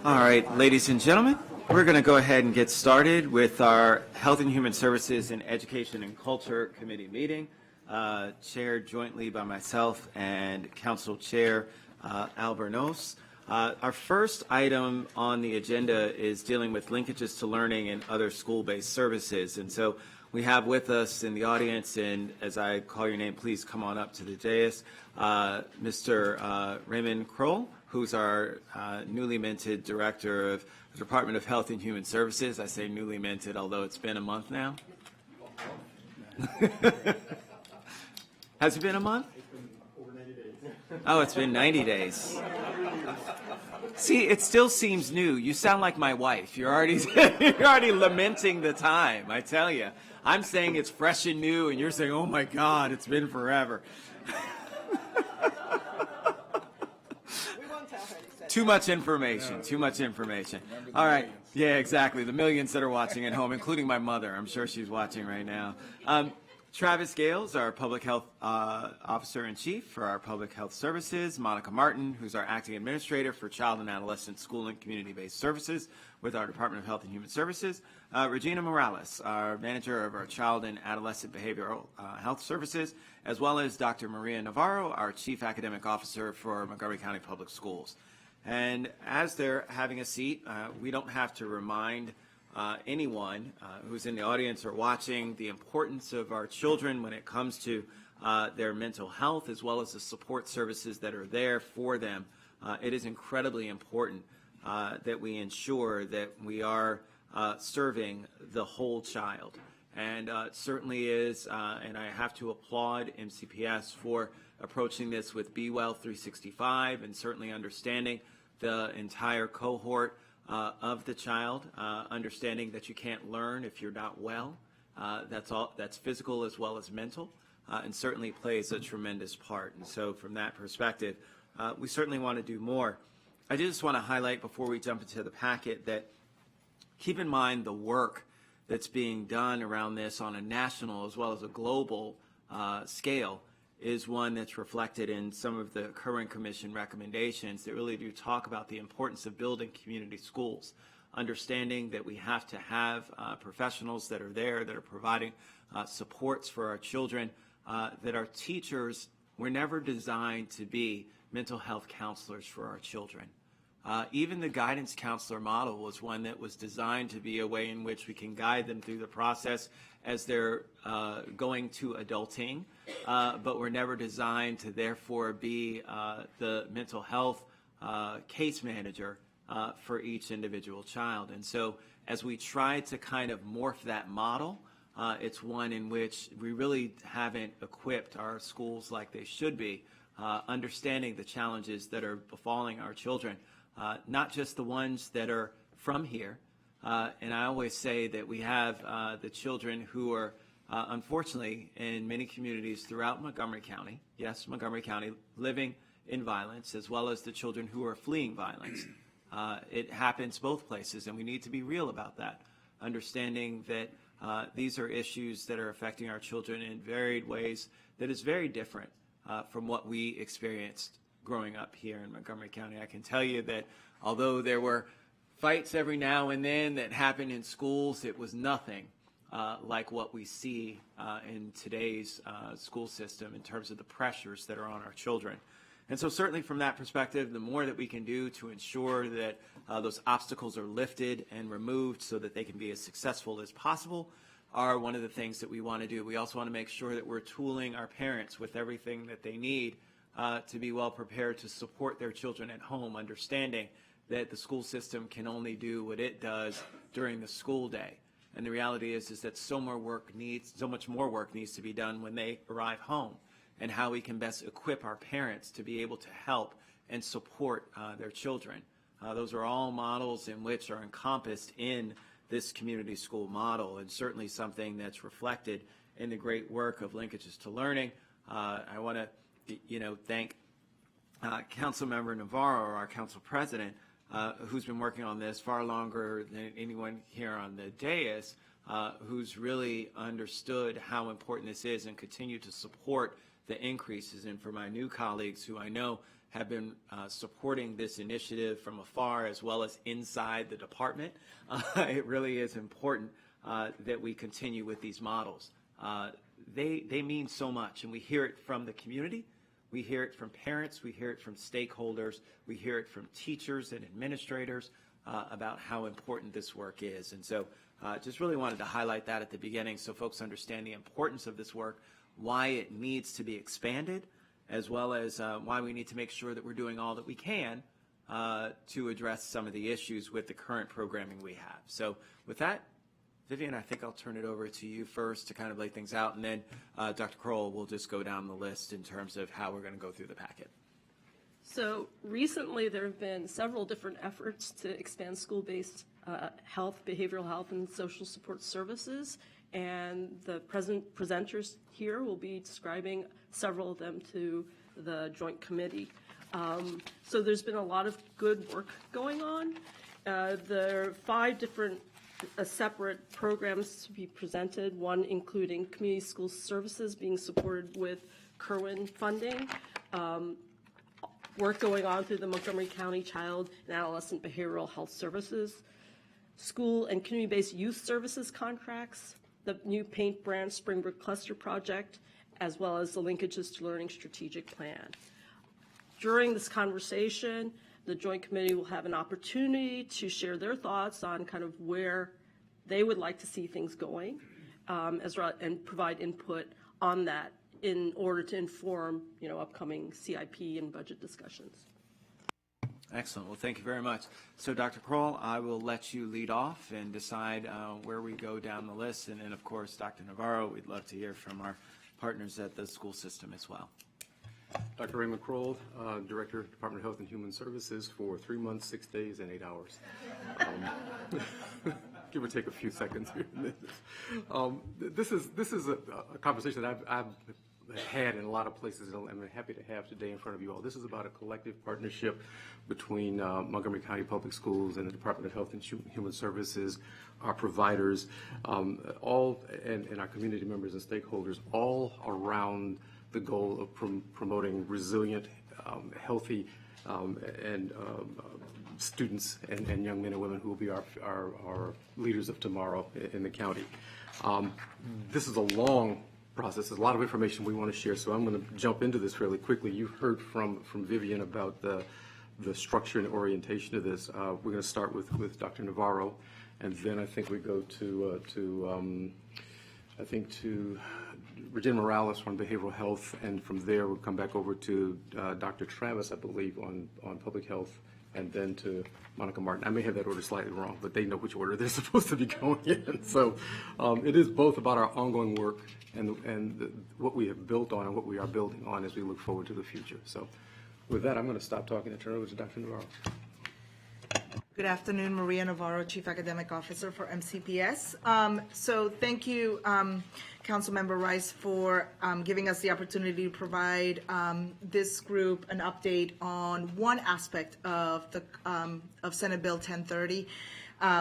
All right, ladies and gentlemen, we're going to go ahead and get started with our Health and Human Services and Education and Culture Committee meeting, chaired jointly by myself and Council Chair Al Bernos. Our first item on the agenda is dealing with linkages to learning and other school-based services. And so we have with us in the audience, and as I call your name, please come on up to the dais, Mr. Raymond Kroll, who's our newly minted Director of the Department of Health and Human Services. I say newly minted, although it's been a month now. Has it been a month? It's been over 90 days. Oh, it's been 90 days. See, it still seems new. You sound like my wife. You're already you're already lamenting the time, I tell you. I'm saying it's fresh and new, and you're saying, oh my God, it's been forever. Too much information, too much information. All right, yeah, exactly. The millions that are watching at home, including my mother. I'm sure she's watching right now. Travis Gales, our Public Health Officer-in-Chief for our Public Health Services. Monica Martin, who's our Acting Administrator for Child and Adolescent School and Community-Based Services with our Department of Health and Human Services. Regina Morales, our Manager of our Child and Adolescent Behavioral Health Services, as well as Dr. Maria Navarro, our Chief Academic Officer for Montgomery County Public Schools. And as they're having a seat, we don't have to remind anyone who's in the audience or watching the importance of our children when it comes to their mental health, as well as the support services that are there for them. It is incredibly important that we ensure that we are serving the whole child. And it certainly is, and I have to applaud MCPS for approaching this with Be Well 365 and certainly understanding the entire cohort of the child, understanding that you can't learn if you're not well. That's physical as well as mental, and certainly plays a tremendous part. And so from that perspective, we certainly want to do more. I just want to highlight before we jump into the packet that keep in mind the work that's being done around this on a national as well as a global scale is one that's reflected in some of the current commission recommendations that really do talk about the importance of building community schools, understanding that we have to have professionals that are there that are providing supports for our children, that our teachers were never designed to be mental health counselors for our children. Even the guidance counselor model was one that was designed to be a way in which we can guide them through the process as they're going to adulting, but were never designed to therefore be the mental health case manager for each individual child. And so as we try to kind of morph that model, it's one in which we really haven't equipped our schools like they should be, understanding the challenges that are befalling our children. Not just the ones that are from here. And I always say that we have the children who are, unfortunately, in many communities throughout Montgomery County, yes, Montgomery County, living in violence, as well as the children who are fleeing violence. It happens both places, and we need to be real about that, understanding that these are issues that are affecting our children in varied ways that is very different from what we experienced growing up here in Montgomery County. I can tell you that although there were fights every now and then that happened in schools, it was nothing like what we see in today's school system in terms of the pressures that are on our children. And so certainly from that perspective, the more that we can do to ensure that those obstacles are lifted and removed so that they can be as successful as possible are one of the things that we want to do. We also want to make sure that we're tooling our parents with everything that they need to be well prepared to support their children at home, understanding that the school system can only do what it does during the school day. And the reality is that so much more work needs to be done when they arrive home, and how we can best equip our parents to be able to help and support their children. Those are all models in which are encompassed in this community school model, and certainly something that's reflected in the great work of Linkages to Learning. I want to thank Councilmember Navarro, our council president, who's been working on this far longer than anyone here on the dais, who's really understood how important this is and continue to support the increases. And for my new colleagues who I know have been supporting this initiative from afar as well as inside the department. It really is important that we continue with these models. They mean so much, and we hear it from the community, we hear it from parents, we hear it from stakeholders, we hear it from teachers and administrators about how important this work is. And so just really wanted to highlight that at the beginning so folks understand the importance of this work, why it needs to be expanded, as well as why we need to make sure that we're doing all that we can to address some of the issues with the current programming we have. So with that, Vivian, I think I'll turn it over to you first to kind of lay things out, and then Dr. Kroll will just go down the list in terms of how we're going to go through the packet. So recently there have been several different efforts to expand school-based health, behavioral health, and social support services, and the presenters here will be describing several of them to the Joint Committee. So there's been a lot of good work going on. There are 5 different separate programs to be presented, one including community school services being supported with Kerwin funding, work going on through the Montgomery County Child and Adolescent Behavioral Health Services, school and community-based youth services contracts, the new Paint Brand Springbrook Cluster Project, as well as the Linkages to Learning Strategic Plan. During this conversation, the Joint Committee will have an opportunity to share their thoughts on kind of where they would like to see things going, and provide input on that in order to inform, upcoming CIP and budget discussions. Excellent. Well, thank you very much. So, Dr. Kroll, I will let you lead off and decide where we go down the list. And then, of course, Dr. Navarro, we'd love to hear from our partners at the school system as well. Dr. Raymond Kroll, Director, Department of Health and Human Services for 3 months, 6 days, and 8 hours. Give or take a few seconds here. This is a conversation that I've had in a lot of places, and I'm happy to have today in front of you all. This is about a collective partnership between Montgomery County Public Schools and the Department of Health and Human Services, our providers, all and our community members and stakeholders, all around the goal of promoting resilient, healthy, and students and young men and women who will be our leaders of tomorrow in the county. This is a long process. There's a lot of information we want to share, so I'm going to jump into this fairly quickly. You heard from Vivian about the structure and orientation of this. We're going to start with Dr. Navarro, and then I think we go to Regina Morales on behavioral health, and from there we'll come back over to Dr. Travis, I believe, on public health, and then to Monica Martin. I may have that order slightly wrong, but they know which order they're supposed to be going in. So it is both about our ongoing work and what we have built on and what we are building on as we look forward to the future. So with that, I'm going to stop talking and turn it over to Dr. Navarro. Good afternoon, Maria Navarro, Chief Academic Officer for MCPS. So thank you, Councilmember Rice, for giving us the opportunity to provide this group an update on one aspect of the of Senate Bill 1030,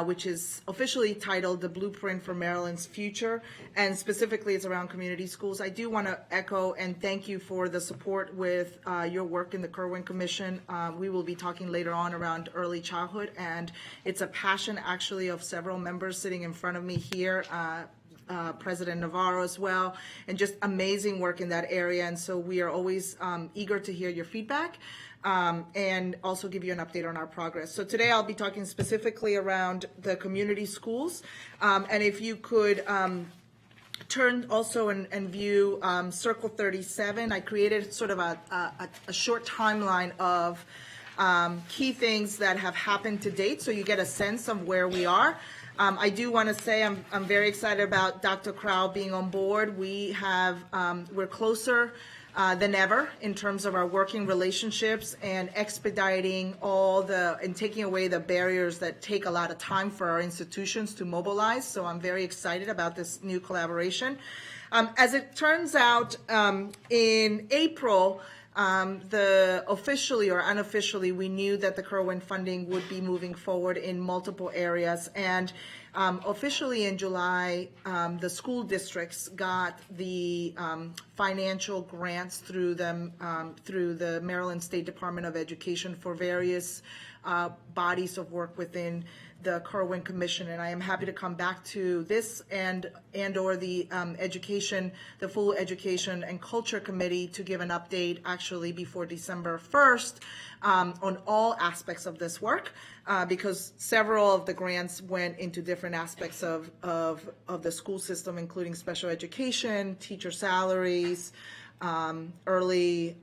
which is officially titled The Blueprint for Maryland's Future, and specifically it's around community schools. I do want to echo and thank you for the support with your work in the Kerwin Commission. We will be talking later on around early childhood, and it's a passion actually of several members sitting in front of me here, President Navarro as well, and just amazing work in that area. And so we are always eager to hear your feedback and also give you an update on our progress. So today I'll be talking specifically around the community schools. And if you could turn also and view Circle 37, I created sort of a short timeline of key things that have happened to date, so you get a sense of where we are. I do want to say I'm very excited about Dr. Crow being on board. We're closer than ever in terms of our working relationships and expediting and taking away the barriers that take a lot of time for our institutions to mobilize. So I'm very excited about this new collaboration. As it turns out, in April, The officially or unofficially, we knew that the Kerwin funding would be moving forward in multiple areas. And officially in July, the school districts got the financial grants through the Maryland State Department of Education for various bodies of work within the Kerwin Commission, and I am happy to come back to this and or the the full Education and Culture Committee to give an update actually before December 1st on all aspects of this work, because several of the grants went into different aspects of the school system, including special education, teacher salaries, early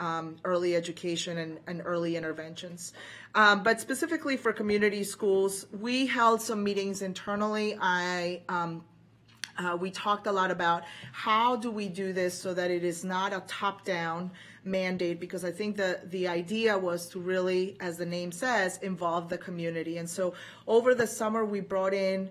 education and early interventions. But specifically for community schools, we held some meetings internally. We talked a lot about how do we do this so that it is not a top-down mandate, because I think the idea was to really, as the name says, involve the community. And so over the summer, we brought in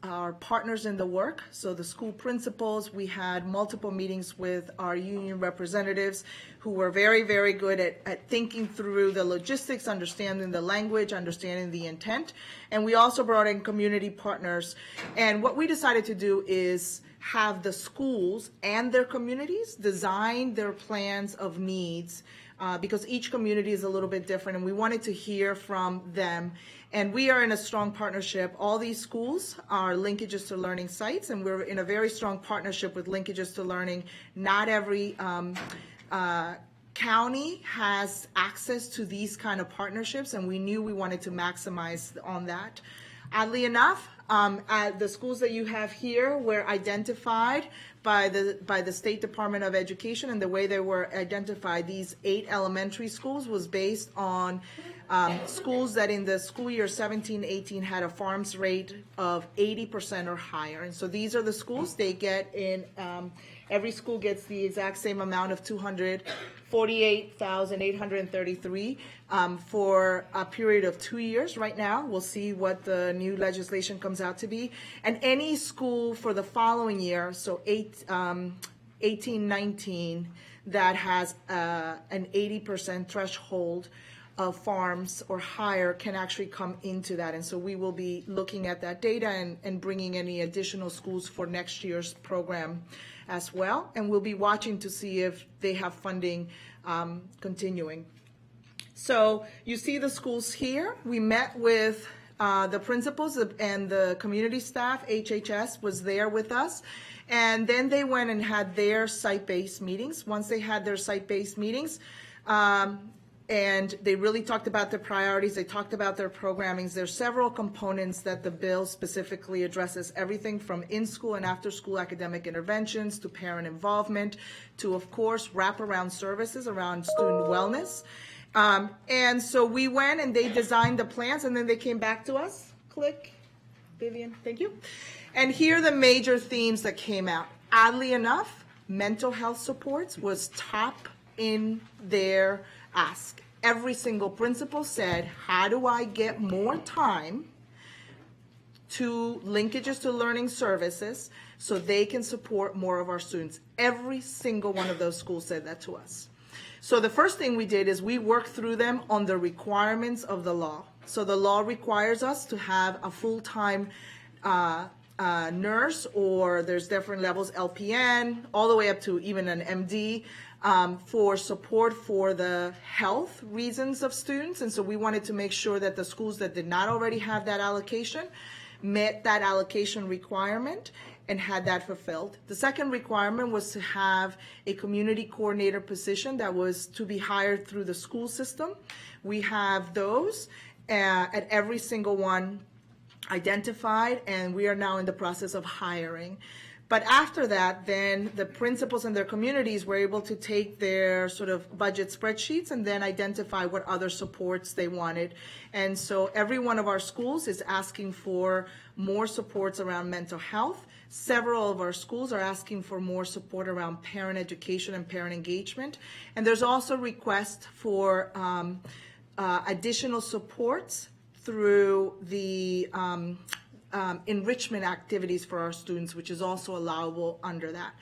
our partners in the work, so the school principals. We had multiple meetings with our union representatives who were very, very good at thinking through the logistics, understanding the language, understanding the intent. And we also brought in community partners. And what we decided to do is have the schools and their communities design their plans of needs, because each community is a little bit different, and we wanted to hear from them. And we are in a strong partnership. All these schools are linkages to learning sites, and we're in a very strong partnership with linkages to learning. Not every county has access to these kind of partnerships, and we knew we wanted to maximize on that. Oddly enough, the schools that you have here were identified by the State Department of Education, and the way they were identified, these 8 elementary schools, was based on schools that in the school year 17-18 had a farms rate of 80% or higher. And so these are the schools. They get in, every school gets the exact same amount of $248,833 for a period of 2 years. Right now, we'll see what the new legislation comes out to be. And any school for the following year, so 18-19, that has an 80% threshold of farms or higher can actually come into that. And so we will be looking at that data and bringing any additional schools for next year's program as well. And we'll be watching to see if they have funding continuing. So you see the schools here. We met with the principals and the community staff. HHS was there with us. And then they went and had their site-based meetings. Once they had their site-based meetings, and they really talked about their priorities. They talked about their programmings. There's several components that the bill specifically addresses, everything from in-school and after-school academic interventions to parent involvement to, of course, wraparound services around student wellness. And so we went and they designed the plans, and then they came back to us. Click. Vivian, thank you. And here are the major themes that came out. Oddly enough, mental health supports was top in their ask. Every single principal said, how do I get more time to linkages to learning services so they can support more of our students? Every single one of those schools said that to us. So the first thing we did is we worked through them on the requirements of the law. So the law requires us to have a full-time nurse, or there's different levels, LPN, all the way up to even an MD, for support for the health reasons of students. And so we wanted to make sure that the schools that did not already have that allocation met that allocation requirement and had that fulfilled. The second requirement was to have a community coordinator position that was to be hired through the school system. We have those at every single one identified, and we are now in the process of hiring. But after that, then the principals and their communities were able to take their sort of budget spreadsheets and then identify what other supports they wanted. And so every one of our schools is asking for more supports around mental health. Several of our schools are asking for more support around parent education and parent engagement. And there's also requests for additional supports through the enrichment activities for our students, which is also allowable under that.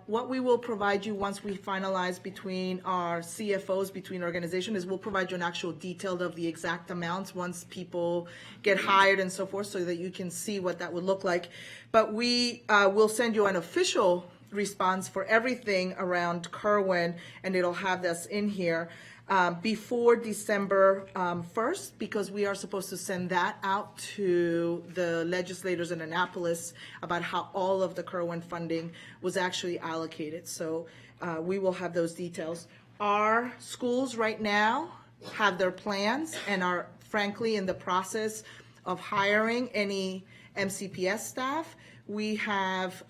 What we will provide you once we finalize between our CFOs, between organizations, is we'll provide you an actual detail of the exact amounts once people get hired and so forth, so that you can see what that would look like. But we will send you an official response for everything around Kerwin, and it'll have this in here before December 1st, because we are supposed to send that out to the legislators in Annapolis about how all of the Kerwin funding was actually allocated. So we will have those details. Our schools right now have their plans and are frankly in the process of hiring any MCPS staff. We have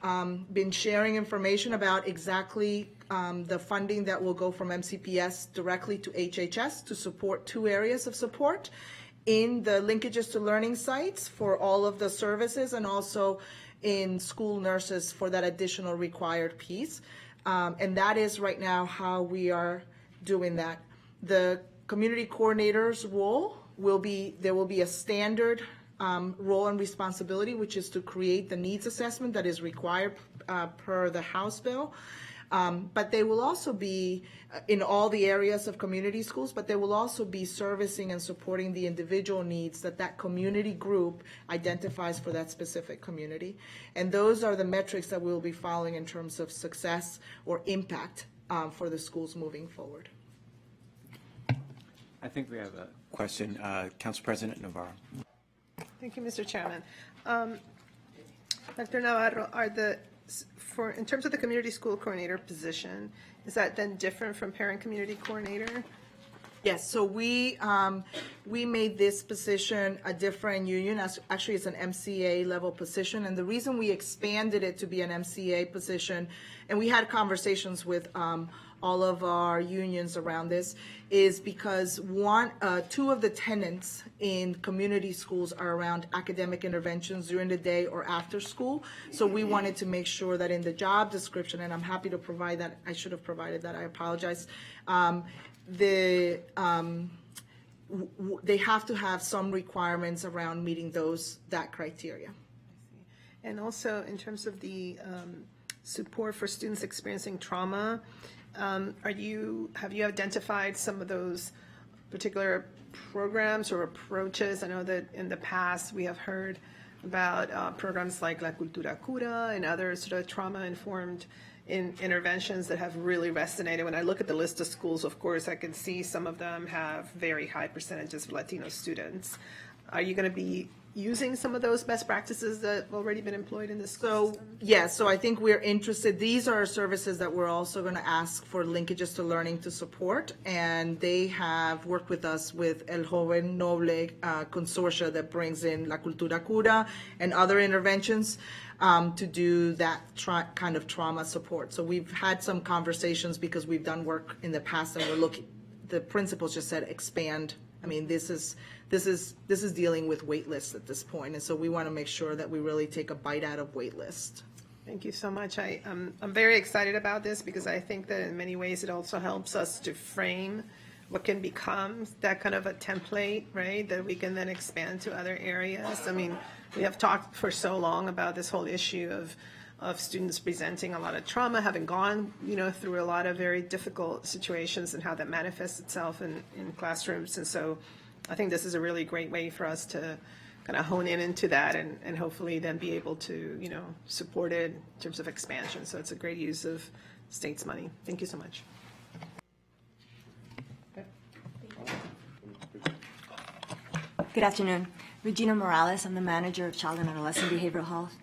been sharing information about exactly the funding that will go from MCPS directly to HHS to support 2 areas of support in the linkages to learning sites for all of the services, and also in school nurses for that additional required piece. And that is right now how we are doing that. The community coordinator's role there will be a standard role and responsibility, which is to create the needs assessment that is required per the House bill. But they will also be in all the areas of community schools, but they will also be servicing and supporting the individual needs that community group identifies for that specific community. And those are the metrics that we'll be following in terms of success or impact for the schools moving forward. I think we have a question. Council President Navarro. Thank you, Mr. Chairman. Dr. Navarro, in terms of the community school coordinator position, is that then different from parent community coordinator? Yes, so we made this position a different union. Actually, it's an MCA level position, and the reason we expanded it to be an MCA position, and we had conversations with all of our unions around this, is because 2 of the tenets in community schools are around academic interventions during the day or after school. So we wanted to make sure that in the job description, and I'm happy to provide that, I should have provided that, I apologize, they have to have some requirements around meeting that criteria. And also in terms of the support for students experiencing trauma, have you identified some of those particular programs or approaches? I know that in the past we have heard about programs like La Cultura Cura and other sort of trauma-informed interventions that have really resonated. When I look at the list of schools, of course, I can see some of them have very high percentages of Latino students. Are you going to be using some of those best practices that have already been employed in the school system? Yes, so I think we're interested. These are services that we're also going to ask for linkages to learning to support, and they have worked with us with El Joven Noble Consortia that brings in La Cultura Cura and other interventions to do that kind of trauma support. So we've had some conversations because we've done work in the past, and we're looking, the principals just said expand. I mean, this is dealing with wait lists at this point, and so we want to make sure that we really take a bite out of wait list. Thank you so much. I'm very excited about this because I think that in many ways it also helps us to frame what can become that kind of a template, right, that we can then expand to other areas. I mean, we have talked for so long about this whole issue of students presenting a lot of trauma, having gone, through a lot of very difficult situations and how that manifests itself in classrooms. And so I think this is a really great way for us to kind of hone into that and hopefully then be able to, support it in terms of expansion. So it's a great use of state's money. Thank you so much. Good afternoon. Regina Morales. I'm the manager of Child and Adolescent Behavioral Health.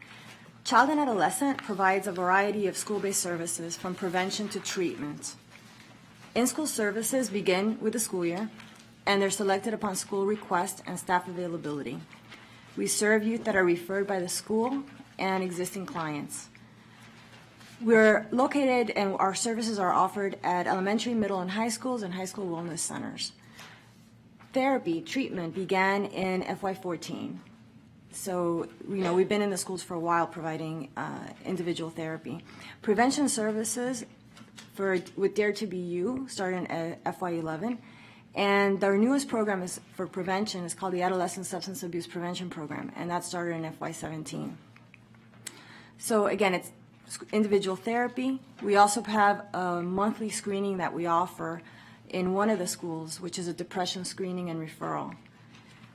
Child and Adolescent provides a variety of school-based services from prevention to treatment. In-school services begin with the school year, and they're selected upon school request and staff availability. We serve youth that are referred by the school and existing clients. We're located and our services are offered at elementary, middle, and high schools and high school wellness centers. Therapy treatment began in FY14. So, we've been in the schools for a while providing individual therapy. Prevention services with Dare to Be You started in FY11. And our newest program for prevention is called the Adolescent Substance Abuse Prevention Program, and that started in FY17. So again, individual therapy. We also have a monthly screening that we offer in one of the schools, which is a depression screening and referral.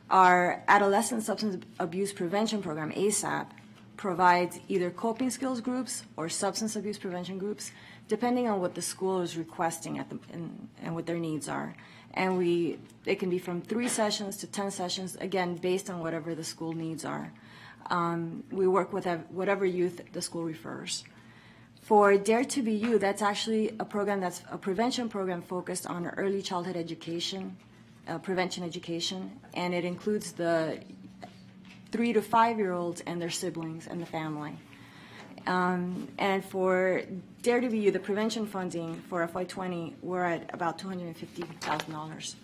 Our Adolescent Substance Abuse Prevention Program, ASAP, provides either coping skills groups or substance abuse prevention groups, depending on what the school is requesting and what their needs are. And it can be from 3 sessions to 10 sessions, again, based on whatever the school needs are. We work with whatever youth the school refers. For Dare to Be You, that's actually a program that's a prevention program focused on early childhood education, prevention education, and it includes the 3 to 5-year-olds and their siblings and the family. And for Dare to Be You, the prevention funding for FY20, we're at about $250,000.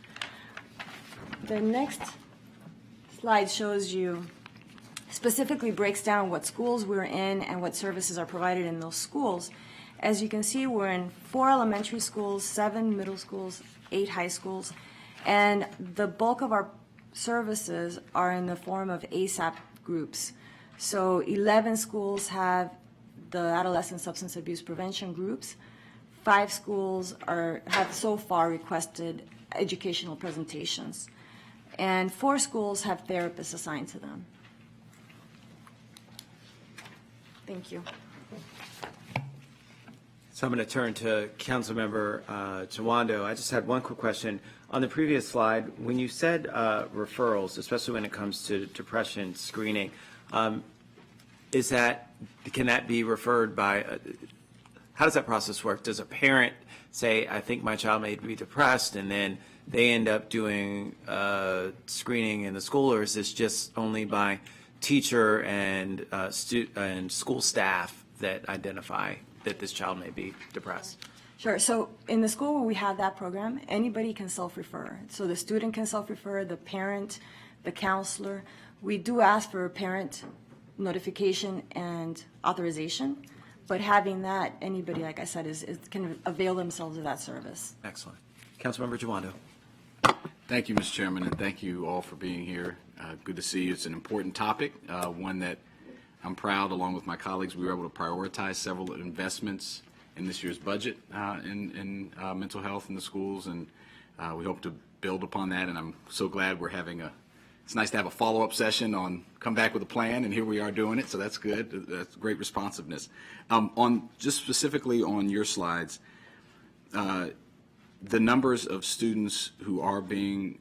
The next slide shows you, specifically breaks down what schools we're in and what services are provided in those schools. As you can see, we're in 4 elementary schools, 7 middle schools, 8 high schools, and the bulk of our services are in the form of ASAP groups. So 11 schools have the adolescent substance abuse prevention groups. 5 schools have so far requested educational presentations. And 4 schools have therapists assigned to them. Thank you. So I'm going to turn to Councilmember Chawando. I just had one quick question. On the previous slide, when you said referrals, especially when it comes to depression screening, can that be referred by, how does that process work? Does a parent say, I think my child may be depressed, and then they end up doing screening in the school, or is this just only by teacher and school staff that identify that this child may be depressed? Sure. So in the school where we have that program, anybody can self-refer. So the student can self-refer, the parent, the counselor. We do ask for parent notification and authorization, but having that, anybody, like I said, can avail themselves of that service. Excellent. Councilmember Chawando. Thank you, Mr. Chairman, and thank you all for being here. Good to see you. It's an important topic, one that I'm proud, along with my colleagues, we were able to prioritize several investments in this year's budget in mental health in the schools, and we hope to build upon that. And I'm so glad we're having it's nice to have a follow-up session on come back with a plan, and here we are doing it, so that's good. That's great responsiveness. Just specifically on your slides, the numbers of students who are being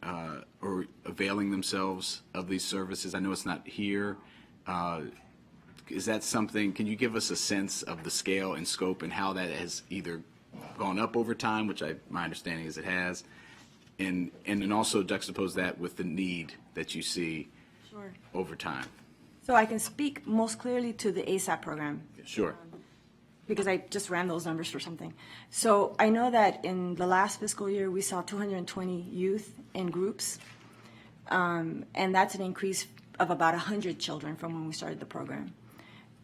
or availing themselves of these services, I know it's not here. Is that something, can you give us a sense of the scale and scope and how that has either gone up over time, which my understanding is it has, and then also juxtapose that with the need that you see over time? So I can speak most clearly to the ASAP program. Sure. Because I just ran those numbers for something. So I know that in the last fiscal year, we saw 220 youth in groups, and that's an increase of about 100 children from when we started the program.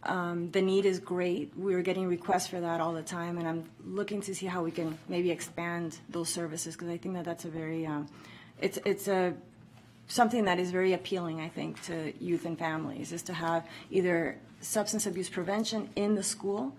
The need is great. We're getting requests for that all the time, and I'm looking to see how we can maybe expand those services, because I think that that's a very, it's something that is very appealing, I think, to youth and families, is to have either substance abuse prevention in the school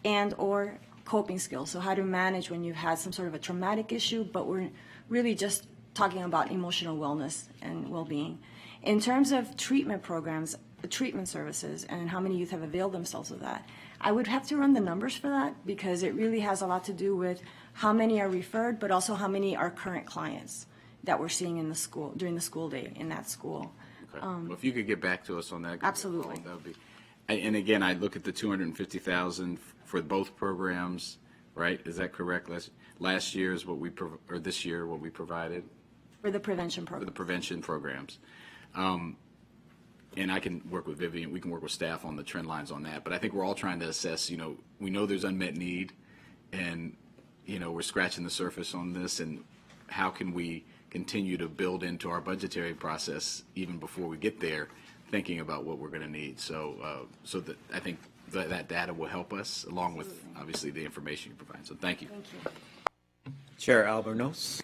and or coping skills. So how to manage when you've had some sort of a traumatic issue, but we're really just talking about emotional wellness and well-being. In terms of treatment programs, treatment services, and how many youth have availed themselves of that, I would have to run the numbers for that, because it really has a lot to do with how many are referred, but also how many are current clients that we're seeing in the school, during the school day in that school. Okay. Well, if you could get back to us on that. Absolutely. That would be, and again, I look at the $250,000 for both programs, right? Is that correct? Last year is what or this year what we provided? For the prevention For program. the prevention programs. And I can work with Vivian, we can work with staff on the trend lines on that. But I think we're all trying to assess, we know there's unmet need, and, we're scratching the surface on this, and how can we continue to build into our budgetary process even before we get there, thinking about what we're going to need. So that I think that data will help us, along with, obviously, the information you provide. So thank you. Thank you. Chair Albornoz.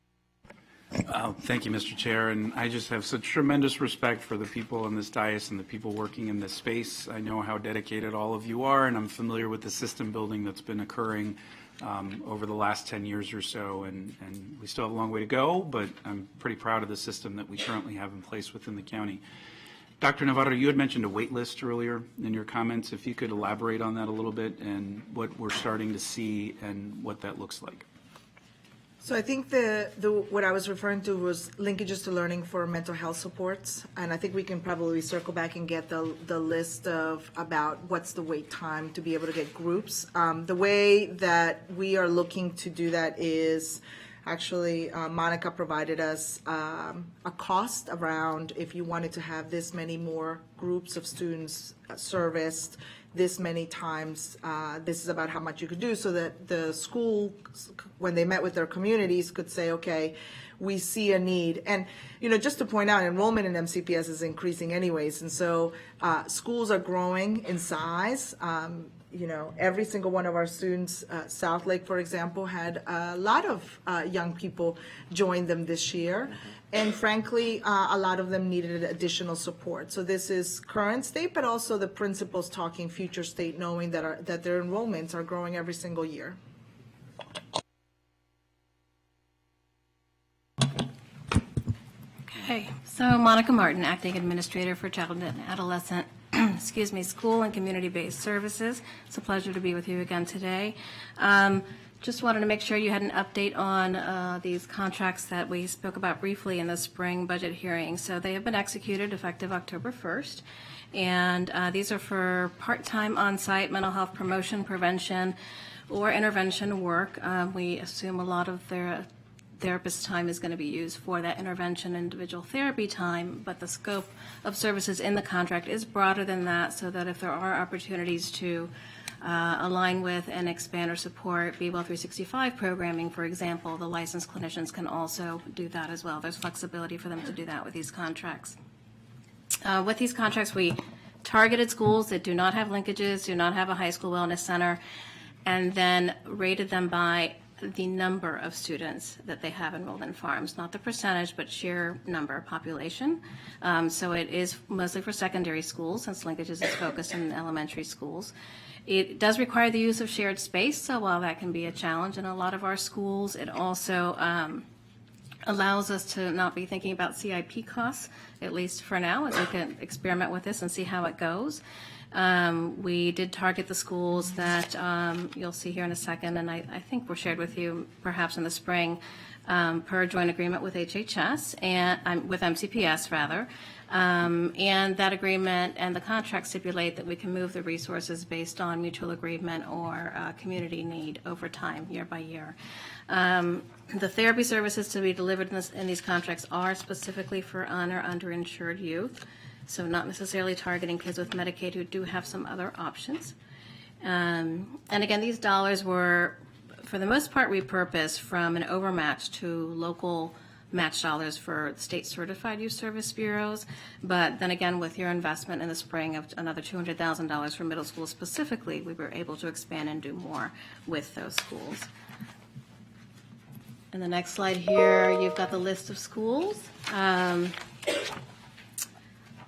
Thank you, Mr. Chair, and I just have such tremendous respect for the people in this dais and the people working in this space. I know how dedicated all of you are, and I'm familiar with the system building that's been occurring over the last 10 years or so, and we still have a long way to go, but I'm pretty proud of the system that we currently have in place within the county. Dr. Navarro, you had mentioned a wait list earlier in your comments. If you could elaborate on that a little bit and what we're starting to see and what that looks like. So I think what I was referring to was linkages to learning for mental health supports, and I think we can probably circle back and get the list of about what's the wait time to be able to get groups. The way that we are looking to do that is actually Monica provided us a cost around if you wanted to have this many more groups of students serviced this many times, this is about how much you could do, so that the school, when they met with their communities, could say, okay, we see a need. And, you know, just to point out, enrollment in MCPS is increasing anyways, and so schools are growing in size. You know, every single one of our students, South Lake, for example, had a lot of young people join them this year. And frankly, a lot of them needed additional support. So this is current state, but also the principals talking future state, knowing that their enrollments are growing every single year. Okay, so Monica Martin, Acting Administrator for Child and Adolescent, excuse me, School and Community-Based Services. It's a pleasure to be with you again today. Just wanted to make sure you had an update on these contracts that we spoke about briefly in the spring budget hearing. So they have been executed effective October 1st. And these are for part-time on-site mental health promotion, prevention, or intervention work. We assume a lot of their therapist time is going to be used for that intervention individual therapy time, but the scope of services in the contract is broader than that, so that if there are opportunities to align with and expand or support BWell 365 programming, for example, the licensed clinicians can also do that as well. There's flexibility for them to do that with these contracts. With these contracts, we targeted schools that do not have linkages, do not have a high school wellness center, and then rated them by the number of students that they have enrolled in farms, not the percentage, but sheer number population. So it is mostly for secondary schools, since linkages is focused in elementary schools. It does require the use of shared space, so while that can be a challenge in a lot of our schools, it also allows us to not be thinking about CIP costs, at least for now, as we can experiment with this and see how it goes. We did target the schools that you'll see here in a second, and I think were shared with you perhaps in the spring per a joint agreement with HHS and with MCPS rather. And that agreement and the contract stipulate that we can move the resources based on mutual agreement or community need over time, year by year. The therapy services to be delivered in these contracts are specifically for un- or underinsured youth, so not necessarily targeting kids with Medicaid who do have some other options. And again, these dollars were, for the most part, repurposed from an overmatch to local match dollars for state certified youth service bureaus. But then again, with your investment in the spring of another $200,000 for middle school specifically, we were able to expand and do more with those schools. In the next slide here, you've got the list of schools.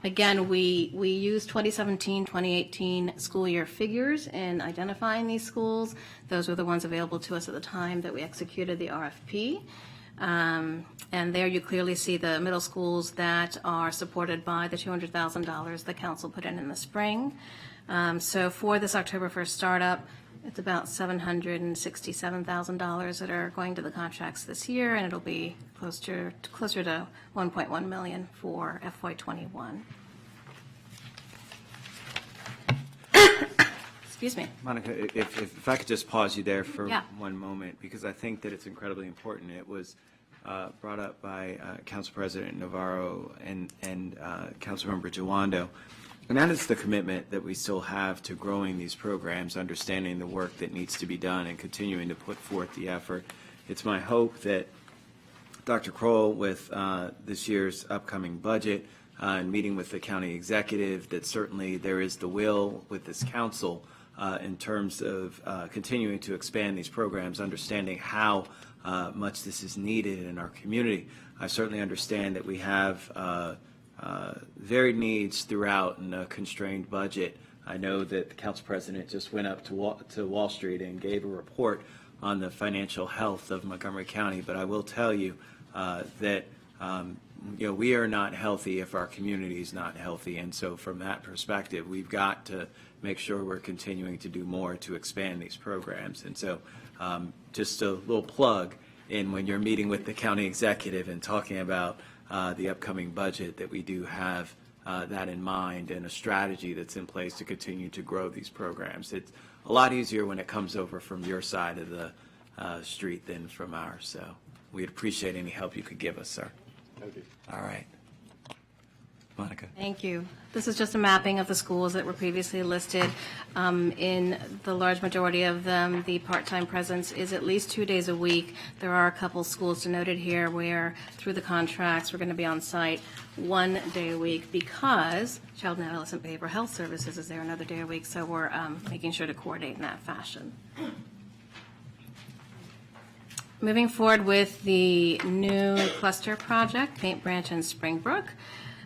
Again, we used 2017-2018 school year figures in identifying these schools. Those were the ones available to us at the time that we executed the RFP. And there you clearly see the middle schools that are supported by the $200,000 the council put in the spring. So for this October 1st startup, it's about $767,000 that are going to the contracts this year, and it'll be closer to $1.1 million for FY21. Excuse me. Monica, if I could just pause you there for Yeah. one moment, because I think that it's incredibly important. It was brought up by Council President Navarro and Councilmember Jawando, and that is the commitment that we still have to growing these programs, understanding the work that needs to be done, and continuing to put forth the effort. It's my hope that Dr. Kroll, with this year's upcoming budget and meeting with the county executive, that certainly there is the will with this council in terms of continuing to expand these programs, understanding how much this is needed in our community. I certainly understand that we have varied needs throughout in a constrained budget. I know that the council president just went up to Wall Street and gave a report on the financial health of Montgomery County, but I will tell you that we are not healthy if our community is not healthy, and so from that perspective, we've got to make sure we're continuing to do more to expand these programs. And so just a little plug in when you're meeting with the county executive and talking about the upcoming budget, that we do have that in mind and a strategy that's in place to continue to grow these programs. It's a lot easier when it comes over from your side of the street than from ours, so we'd appreciate any help you could give us, sir. Thank you. All right. Monica. Thank you. This is just a mapping of the schools that were previously listed. In the large majority of them, the part-time presence is at least 2 days a week. There are a couple schools denoted here where, through the contracts, we're going to be on site 1 day a week because Child and Adolescent Behavioral Health Services is there another day a week, so we're making sure to coordinate in that fashion. Moving forward with the new cluster project, Paint Branch and Springbrook.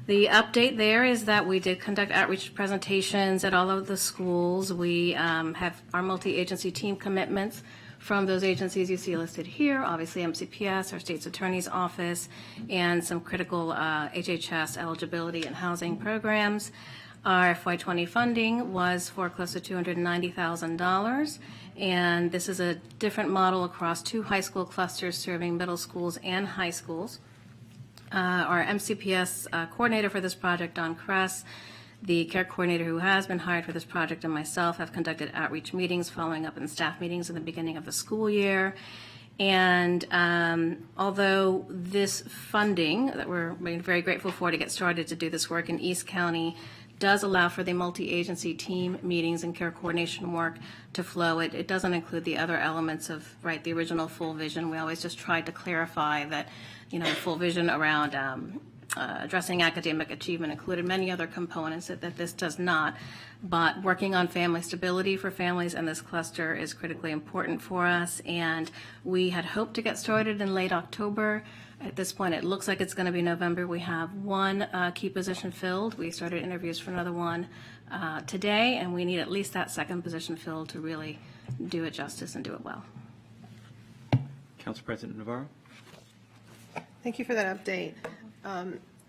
The update there is that we did conduct outreach presentations at all of the schools. We have our multi-agency team commitments from those agencies you see listed here, obviously MCPS, our state's attorney's office, and some critical HHS eligibility and housing programs. Our FY20 funding was for close to $290,000, and this is a different model across 2 high school clusters serving middle schools and high schools. Our MCPS coordinator for this project, Don Kress, the care coordinator who has been hired for this project, and myself have conducted outreach meetings following up in staff meetings in the beginning of the school year. And although this funding that we're very grateful for to get started to do this work in East County does allow for the multi-agency team meetings and care coordination work to flow, it doesn't include the other elements of, the original full vision. We always just tried to clarify that, full vision around addressing academic achievement included many other components that this does not. But working on family stability for families in this cluster is critically important for us, and we had hoped to get started in late October. At this point, it looks like it's going to be November. We have 1 key position filled. We started interviews for another one today, and we need at least that 2nd position filled to really do it justice and do it well. Council President Navarro. Thank you for that update.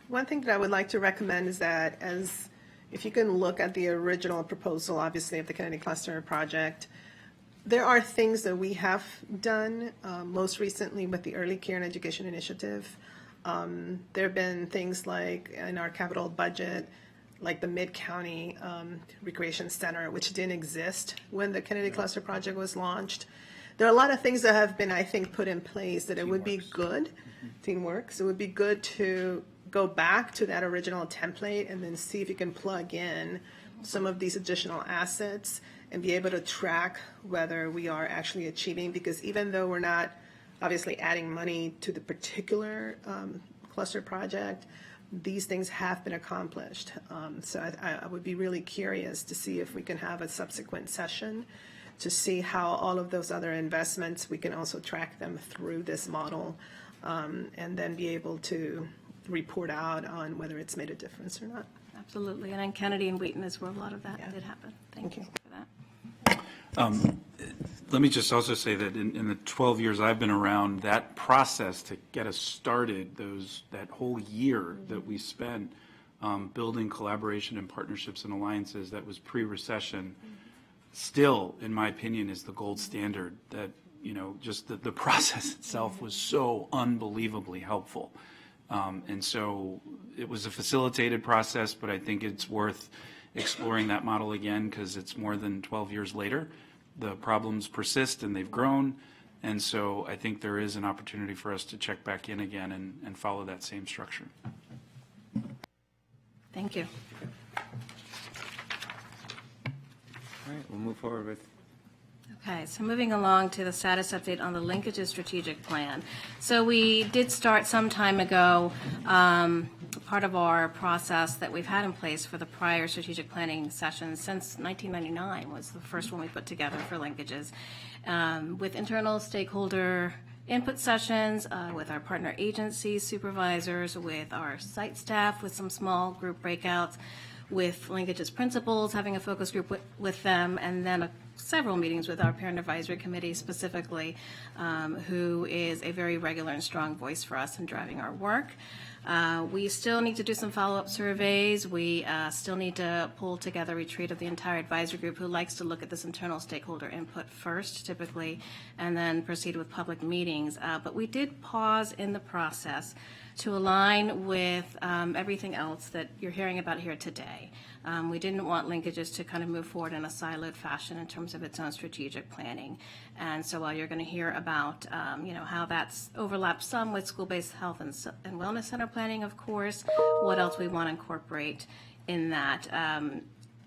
One thing that I would like to recommend is that if you can look at the original proposal, obviously, of the Kennedy Cluster project, there are things that we have done, most recently with the Early Care and Education Initiative. There have been things like in our capital budget, like the Mid-County Recreation Center, which didn't exist when the Kennedy Cluster project was launched. There are a lot of things that have been, I think, put in place that it would be good, TeamWorks, it would be good to go back to that original template and then see if you can plug in some of these additional assets and be able to track whether we are actually achieving, because even though we're not obviously adding money to the particular cluster project, these things have been accomplished. So I would be really curious to see if we can have a subsequent session to see how all of those other investments, we can also track them through this model, and then be able to report out on whether it's made a difference or not. Absolutely, and in Kennedy and Wheaton is where a lot of that did happen. Thank you for that. Let me just also say that in the 12 years I've been around, that process to get us started, that whole year that we spent building collaboration and partnerships and alliances that was pre-recession, still, in my opinion, is the gold standard. That, just the process itself was so unbelievably helpful. And so it was a facilitated process, but I think it's worth exploring that model again because it's more than 12 years later. The problems persist and they've grown. And so I think there is an opportunity for us to check back in again and follow that same structure. Thank you. All right, we'll move forward with. Okay, so moving along to the status update on the linkages strategic plan. So we did start some time ago, part of our process that we've had in place for the prior strategic planning sessions since 1999 was the first one we put together for linkages, with internal stakeholder input sessions with our partner agencies, supervisors, with our site staff, with some small group breakouts, with linkages principals, having a focus group with them, and then several meetings with our parent advisory committee specifically, who is a very regular and strong voice for us in driving our work. We still need to do some follow-up surveys. We still need to pull together a retreat of the entire advisory group who likes to look at this internal stakeholder input first, typically, and then proceed with public meetings. But we did pause in the process to align with everything else that you're hearing about here today. We didn't want linkages to kind of move forward in a siloed fashion in terms of its own strategic planning. And so while you're going to hear about, how that's overlapped some with school-based health and wellness center planning, of course, what else we want to incorporate in that.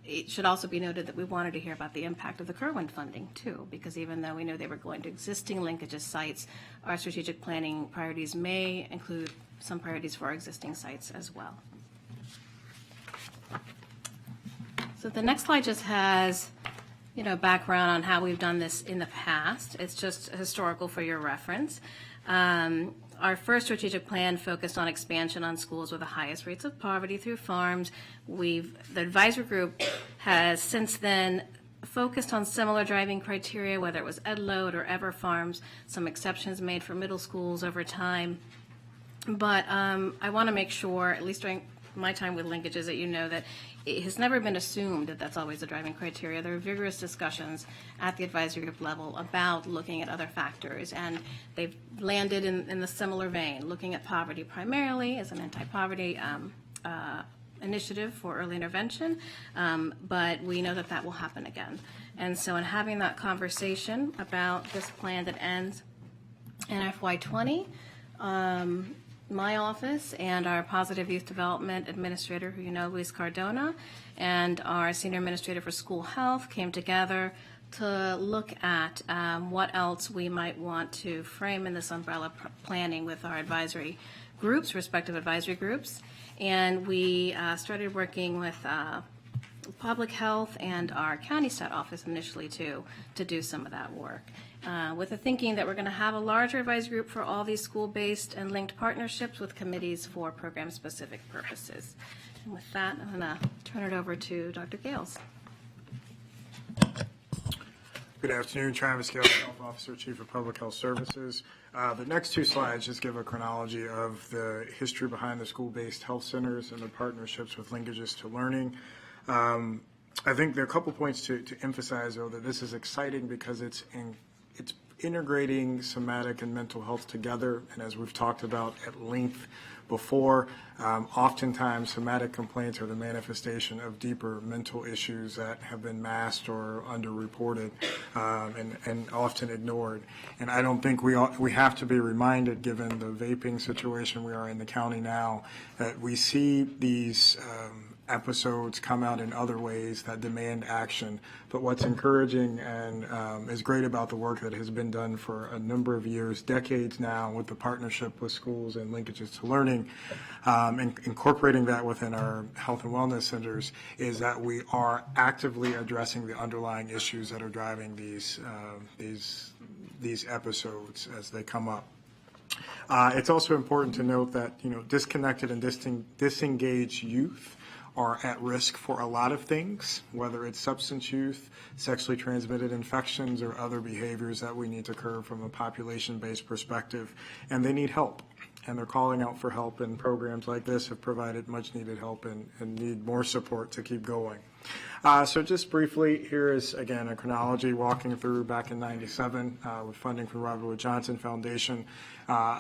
It should also be noted that we wanted to hear about the impact of the Kerwin funding too, because even though we know they were going to existing linkages sites, our strategic planning priorities may include some priorities for our existing sites as well. So the next slide just has, background on how we've done this in the past. It's just historical for your reference. Our first strategic plan focused on expansion on schools with the highest rates of poverty through farms. The advisory group has since then focused on similar driving criteria, whether it was EdLoad or Ever Farms, some exceptions made for middle schools over time. But I want to make sure, at least during my time with linkages, that you know that it has never been assumed that that's always the driving criteria. There are vigorous discussions at the advisory group level about looking at other factors, and they've landed in the similar vein, looking at poverty primarily as an anti-poverty initiative for early intervention, but we know that will happen again. And so in having that conversation about this plan that ends in FY20, my office and our Positive Youth Development Administrator, who you know, Luis Cardona, and our Senior Administrator for School Health came together to look at what else we might want to frame in this umbrella planning with our advisory groups, respective advisory groups. And we started working with public health and our county stat office initially to do some of that work. With the thinking that we're going to have a larger advisory group for all these school-based and linked partnerships with committees for program-specific purposes. And with that, I'm going to turn it over to Dr. Gales. Good afternoon, Travis Gales, Health Officer, Chief of Public Health Services. The next two slides just give a chronology of the history behind the school-based health centers and the partnerships with linkages to learning. I think there are a couple points to emphasize, though, that this is exciting because it's integrating somatic and mental health together. And as we've talked about at length before, oftentimes somatic complaints are the manifestation of deeper mental issues that have been masked or underreported and often ignored. And I don't think we have to be reminded, given the vaping situation we are in the county now, that we see these episodes come out in other ways that demand action. But what's encouraging and is great about the work that has been done for a number of years, decades now, with the partnership with schools and linkages to learning, and incorporating that within our health and wellness centers, is that we are actively addressing the underlying issues that are driving these episodes as they come up. It's also important to note that disconnected and disengaged youth are at risk for a lot of things, whether it's substance use, sexually transmitted infections, or other behaviors that we need to curb from a population-based perspective, and they need help. And they're calling out for help, and programs like this have provided much-needed help and need more support to keep going. So just briefly, here is, again, a chronology walking through back in '97 with funding from Robert Wood Johnson Foundation,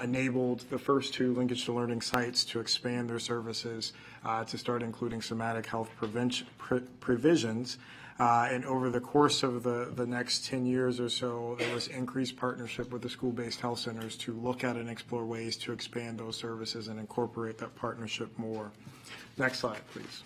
enabled the first two linkage to learning sites to expand their services to start including somatic health provisions. And over the course of the next 10 years or so, there was increased partnership with the school-based health centers to look at and explore ways to expand those services and incorporate that partnership more. Next slide, please.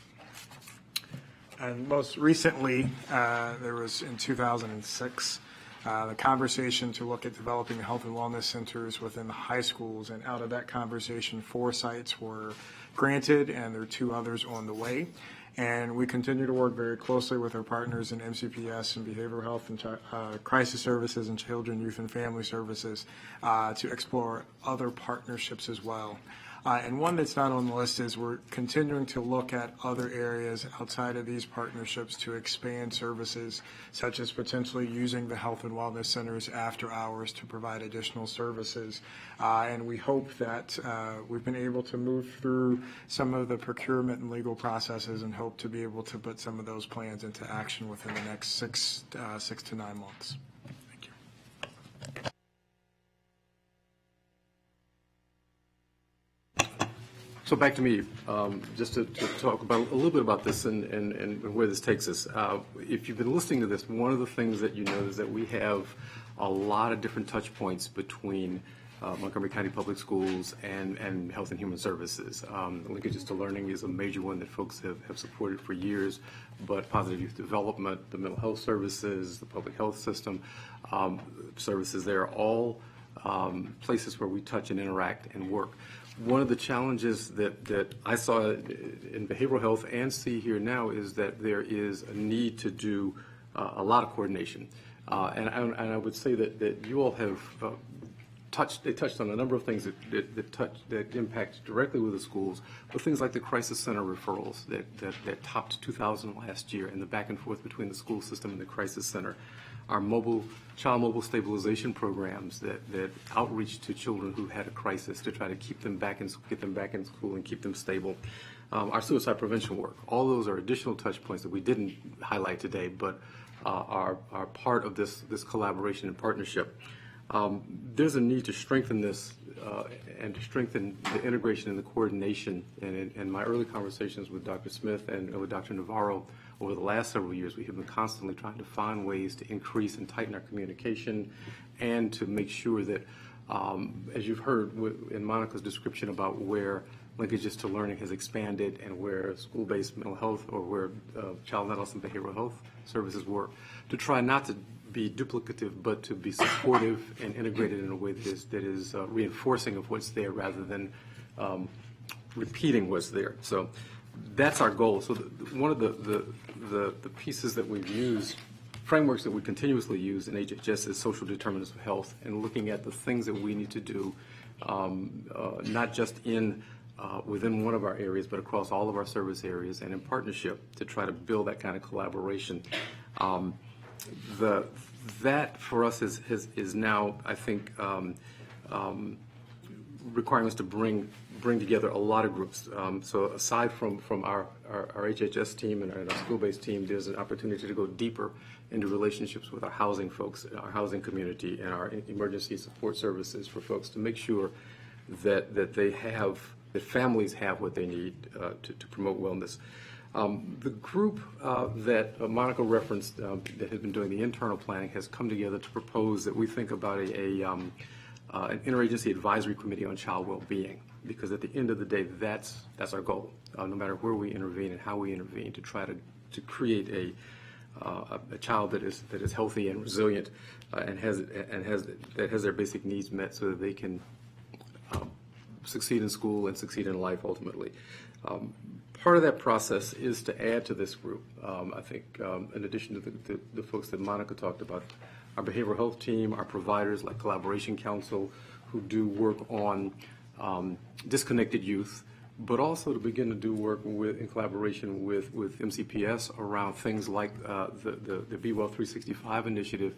And most recently, there was in 2006, the conversation to look at developing health and wellness centers within the high schools. And out of that conversation, 4 sites were granted, and there are 2 others on the way. And we continue to work very closely with our partners in MCPS and behavioral health and crisis services and children, youth, and family services to explore other partnerships as well. And one that's not on the list is we're continuing to look at other areas outside of these partnerships to expand services, such as potentially using the health and wellness centers after hours to provide additional services. And we hope that we've been able to move through some of the procurement and legal processes and hope to be able to put some of those plans into action within the next 6 to 9 months. Thank you. So back to me, just to talk about a little bit about this and where this takes us. If you've been listening to this, one of the things that you know is that we have a lot of different touch points between Montgomery County Public Schools and Health and Human Services. Linkages to Learning is a major one that folks have supported for years, but Positive Youth Development, the mental health services, the public health system services, they're all places where we touch and interact and work. One of the challenges that I saw in behavioral health and see here now is that there is a need to do a lot of coordination. And I would say that you all have touched on a number of things that impact directly with the schools, but things like the crisis center referrals that topped 2,000 last year, and the back and forth between the school system and the crisis center. Our child mobile stabilization programs that outreach to children who had a crisis to try to get them back in school and keep them stable. Our suicide prevention work. All those are additional touch points that we didn't highlight today, but are part of this collaboration and partnership. There's a need to strengthen this and to strengthen the integration and the coordination. And in my early conversations with Dr. Smith and with Dr. Navarro over the last several years, we have been constantly trying to find ways to increase and tighten our communication and to make sure that, as you've heard in Monica's description about where Linkages to Learning has expanded and where school-based mental health or where child and adolescent behavioral health services work, to try not to be duplicative, but to be supportive and integrated in a way that is reinforcing of what's there rather than repeating what's there. So that's our goal. So one of the pieces that we've used, frameworks that we continuously use in HHS is social determinants of health, and looking at the things that we need to do, not just within one of our areas, but across all of our service areas and in partnership to try to build that kind of collaboration. That for us is now, I think, requiring us to bring together a lot of groups. So aside from our HHS team and our school-based team, there's an opportunity to go deeper into relationships with our housing folks, our housing community, and our emergency support services for folks to make sure that families have what they need to promote wellness. The group that Monica referenced that has been doing the internal planning has come together to propose that we think about an interagency advisory committee on child well-being, because at the end of the day, that's our goal. No matter where we intervene and how we intervene, to try to create a child that is healthy and resilient and has their basic needs met, so that they can succeed in school and succeed in life ultimately. Part of that process is to add to this group. I think in addition to the folks that Monica talked about, our behavioral health team, our providers like Collaboration Council, who do work on disconnected youth, but also to begin to do work in collaboration with MCPS around things like the Be Well 365 initiative,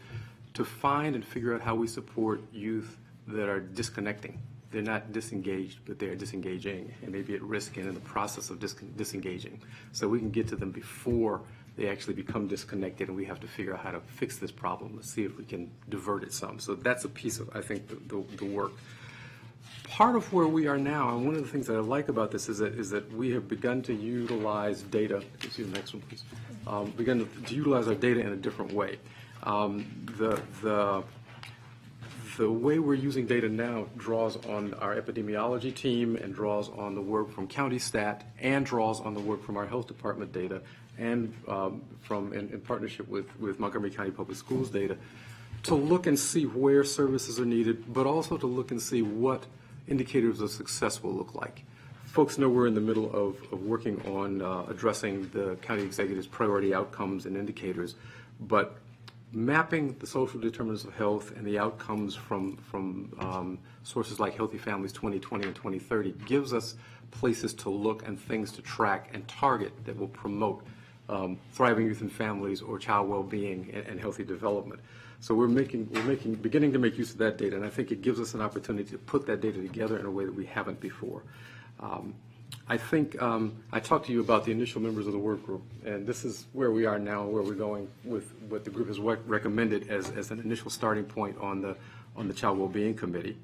to find and figure out how we support youth that are disconnecting. They're not disengaged, but they're disengaging and maybe at risk and in the process of disengaging. So we can get to them before they actually become disconnected, and we have to figure out how to fix this problem. Let's see if we can divert it some. So that's a piece of, I think, the work. Part of where we are now, and one of the things that I like about this is that we have begun to utilize data. See the next one, please. Begun to utilize our data in a different way. The way we're using data now draws on our epidemiology team and draws on the work from county stat and draws on the work from our health department data and in partnership with Montgomery County Public Schools data, to look and see where services are needed, but also to look and see what indicators of success will look like. Folks know we're in the middle of working on addressing the county executive's priority outcomes and indicators, but mapping the social determinants of health and the outcomes from sources like Healthy Families 2020 and 2030 gives us places to look and things to track and target that will promote thriving youth and families or child well-being and healthy development. So we're beginning to make use of that data, and I think it gives us an opportunity to put that data together in a way that we haven't before. I think I talked to you about the initial members of the work group, and this is where we are now, where we're going with what the group has recommended as an initial starting point on the Child Wellbeing Committee.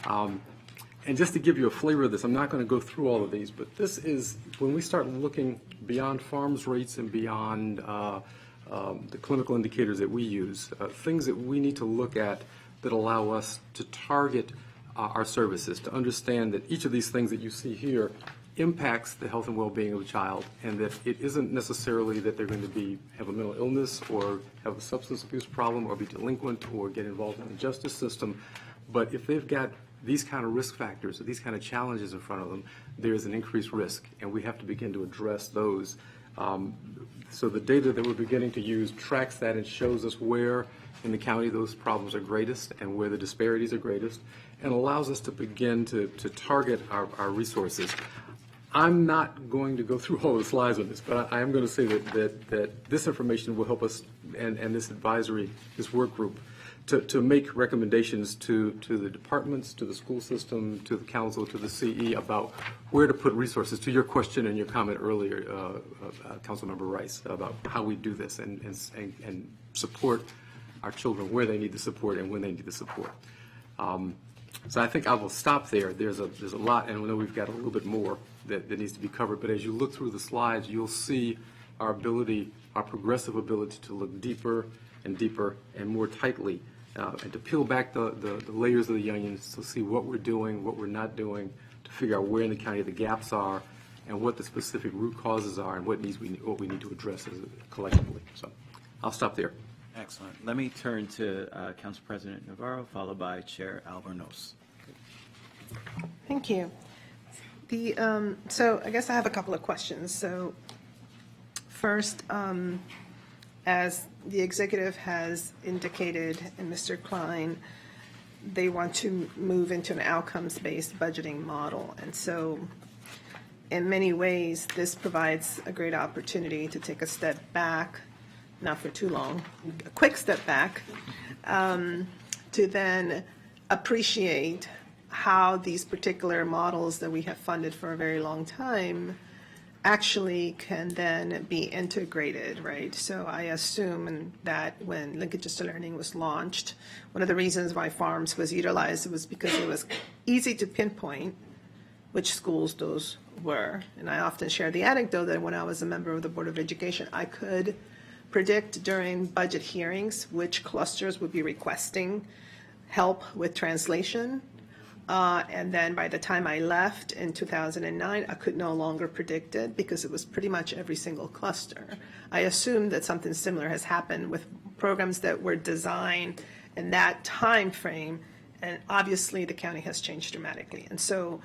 And just to give you a flavor of this, I'm not going to go through all of these, but this is when we start looking beyond farms rates and beyond the clinical indicators that we use, things that we need to look at that allow us to target our services, to understand that each of these things that you see here impacts the health and well-being of the child, and that it isn't necessarily that they're going to have a mental illness or have a substance abuse problem or be delinquent or get involved in the justice system, but if they've got these kind of risk factors or these kind of challenges in front of them, there's an increased risk, and we have to begin to address those. So the data that we're beginning to use tracks that and shows us where in the county those problems are greatest and where the disparities are greatest, and allows us to begin to target our resources. I'm not going to go through all the slides on this, but I am going to say that this information will help us and this advisory, this work group, to make recommendations to the departments, to the school system, to the council, to the CE about where to put resources, to your question and your comment earlier, Councilmember Rice, about how we do this and support our children where they need the support and when they need the support. So I think I will stop there. There's a lot, and we know we've got a little bit more that needs to be covered, but as you look through the slides, you'll see our ability, our progressive ability to look deeper and deeper and more tightly, and to peel back the layers of the onions to see what we're doing, what we're not doing, to figure out where in the county the gaps are and what the specific root causes are and what we need to address collectively. So I'll stop there. Excellent. Let me turn to Council President Navarro, followed by Chair Albornoz. Thank you. So I guess I have a couple of questions. So first, as the executive has indicated, and Mr. Klein, they want to move into an outcomes-based budgeting model. And so in many ways, this provides a great opportunity to take a step back, not for too long, a quick step back, to then appreciate how these particular models that we have funded for a very long time actually can then be integrated, right? So I assume that when Linkages to Learning was launched, one of the reasons why FARMS was utilized was because it was easy to pinpoint which schools those were. And I often share the anecdote that when I was a member of the Board of Education, I could predict during budget hearings which clusters would be requesting help with translation. And then by the time I left in 2009, I could no longer predict it because it was pretty much every single cluster. I assume that something similar has happened with programs that were designed in that time frame, and obviously the county has changed dramatically. And so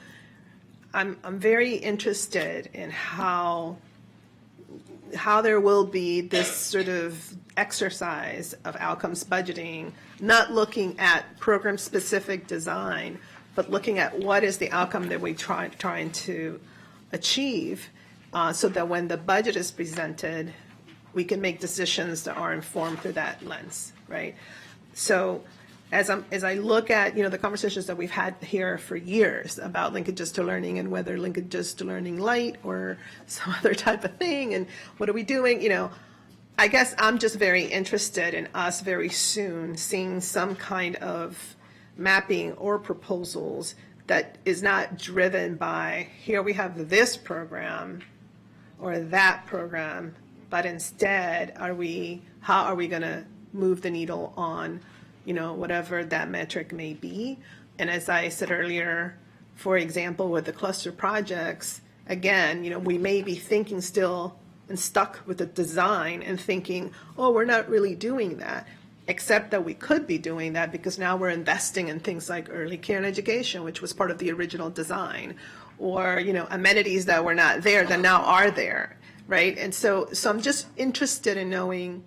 I'm very interested in how there will be this sort of exercise of outcomes budgeting, not looking at program-specific design, but looking at what is the outcome that we're trying to achieve, so that when the budget is presented, we can make decisions that are informed through that lens, right? So as I look at, the conversations that we've had here for years about Linkages to Learning and whether Linkages to Learning Light or some other type of thing, and what are we doing, I guess I'm just very interested in us very soon seeing some kind of mapping or proposals that is not driven by, here we have this program or that program, but instead, how are we going to move the needle on, whatever that metric may be? And as I said earlier, for example, with the cluster projects, again, we may be thinking still and stuck with the design and thinking, oh, we're not really doing that. Except that we could be doing that because now we're investing in things like early care and education, which was part of the original design, or, amenities that were not there that now are there, right? And so I'm just interested in knowing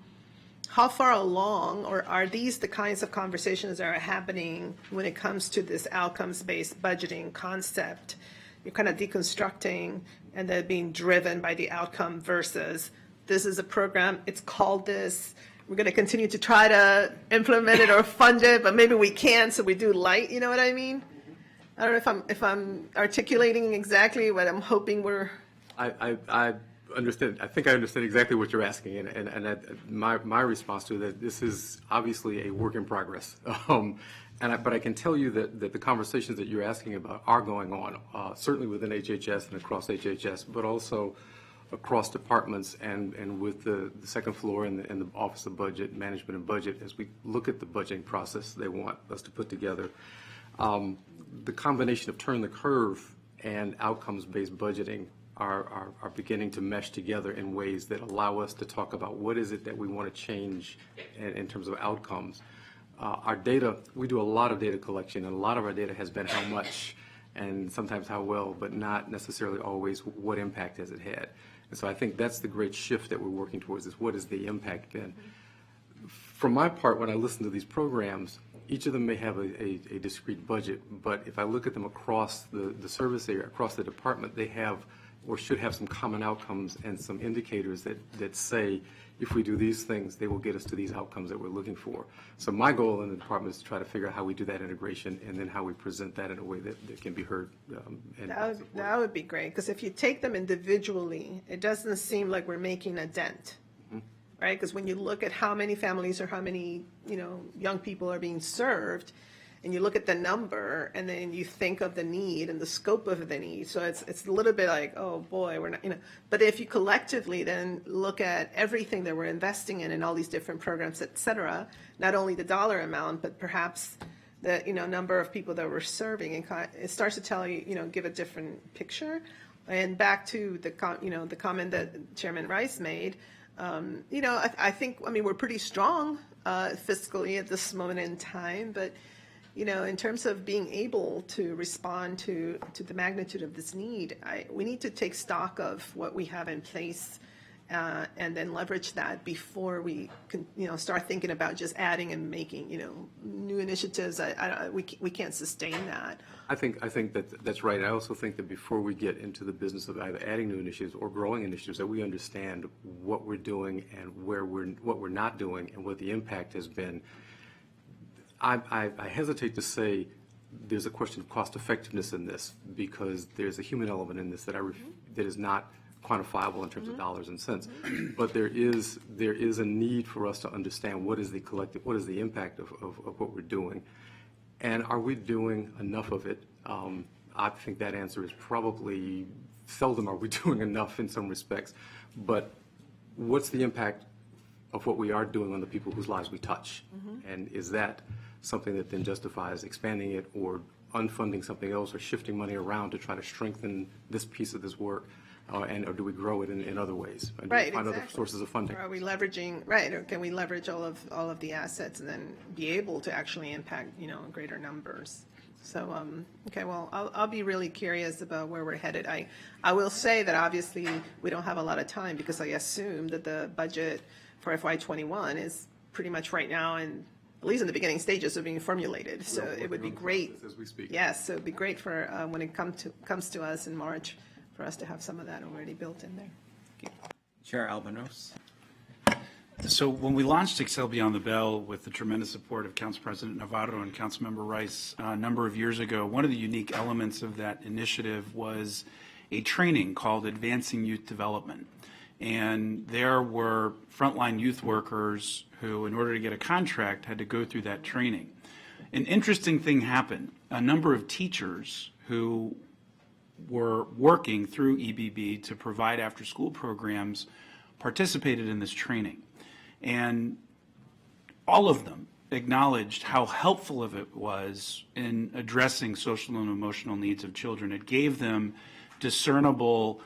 how far along, or are these the kinds of conversations that are happening when it comes to this outcomes-based budgeting concept? You're kind of deconstructing and then being driven by the outcome versus this is a program, it's called this, we're going to continue to try to implement it or fund it, but maybe we can't, so we do light, you know what I mean? I don't know if I'm articulating exactly what I'm hoping we're. I understand. I think I understand exactly what you're asking, and my response to that, this is obviously a work in progress. But I can tell you that the conversations that you're asking about are going on, certainly within HHS and across HHS, but also across departments and with the second floor and the Office of Budget Management and Budget, as we look at the budgeting process they want us to put together. The combination of turn the curve and outcomes-based budgeting are beginning to mesh together in ways that allow us to talk about what is it that we want to change in terms of outcomes. Our data, we do a lot of data collection, and a lot of our data has been how much and sometimes how well, but not necessarily always what impact has it had. And so I think that's the great shift that we're working towards, is what has the impact been. For my part, when I listen to these programs, each of them may have a discrete budget, but if I look at them across the service area, across the department, they have or should have some common outcomes and some indicators that say, if we do these things, they will get us to these outcomes that we're looking for. So my goal in the department is to try to figure out how we do that integration and then how we present that in a way that can be heard. That would be great, because if you take them individually, it doesn't seem like we're making a dent. Right? Because when you look at how many families or how many, young people are being served, and you look at the number, and then you think of the need and the scope of the need. So it's a little bit like, oh boy, we're not, But if you collectively then look at everything that we're investing in and all these different programs, et cetera, not only the dollar amount, but perhaps the number of people that we're serving, and it starts to tell you, give a different picture. And back to the comment that Chairman Rice made. I think, we're pretty strong fiscally at this moment in time, but, in terms of being able to respond to the magnitude of this need, we need to take stock of what we have in place and then leverage that before we can, start thinking about just adding and making, new initiatives. We can't sustain that. I think that's right. I also think that before we get into the business of either adding new initiatives or growing initiatives, that we understand what we're doing and what we're not doing and what the impact has been. I hesitate to say there's a question of cost effectiveness in this, because there's a human element in this that is not quantifiable in terms of dollars and cents. But there is a need for us to understand what is the impact of what we're doing. And are we doing enough of it? I think that answer is probably seldom are we doing enough in some respects. But what's the impact of what we are doing on the people whose lives we touch? And is that something that then justifies expanding it or unfunding something else or shifting money around to try to strengthen this piece of this work? Or do we grow it in other ways? And do we find other sources of funding? Or are we leveraging, or can we leverage all of the assets and then be able to actually impact, greater numbers? So, okay, well, I'll be really curious about where we're headed. I will say that obviously we don't have a lot of time, because I assume that the budget for FY21 is pretty much right now, and at least in the beginning stages of being formulated. So it would be great. As we speak. Yes, so it'd be great for when it comes to us in March, for us to have some of that already built in there. Chair Albanos. So when we launched Excel Beyond the Bell with the tremendous support of Council President Navarro and Councilmember Rice a number of years ago, one of the unique elements of that initiative was a training called Advancing Youth Development. And there were frontline youth workers who, in order to get a contract, had to go through that training. An interesting thing happened. A number of teachers who were working through EBB to provide after-school programs participated in this training. And all of them acknowledged how helpful it was in addressing social and emotional needs of children. It gave them discernible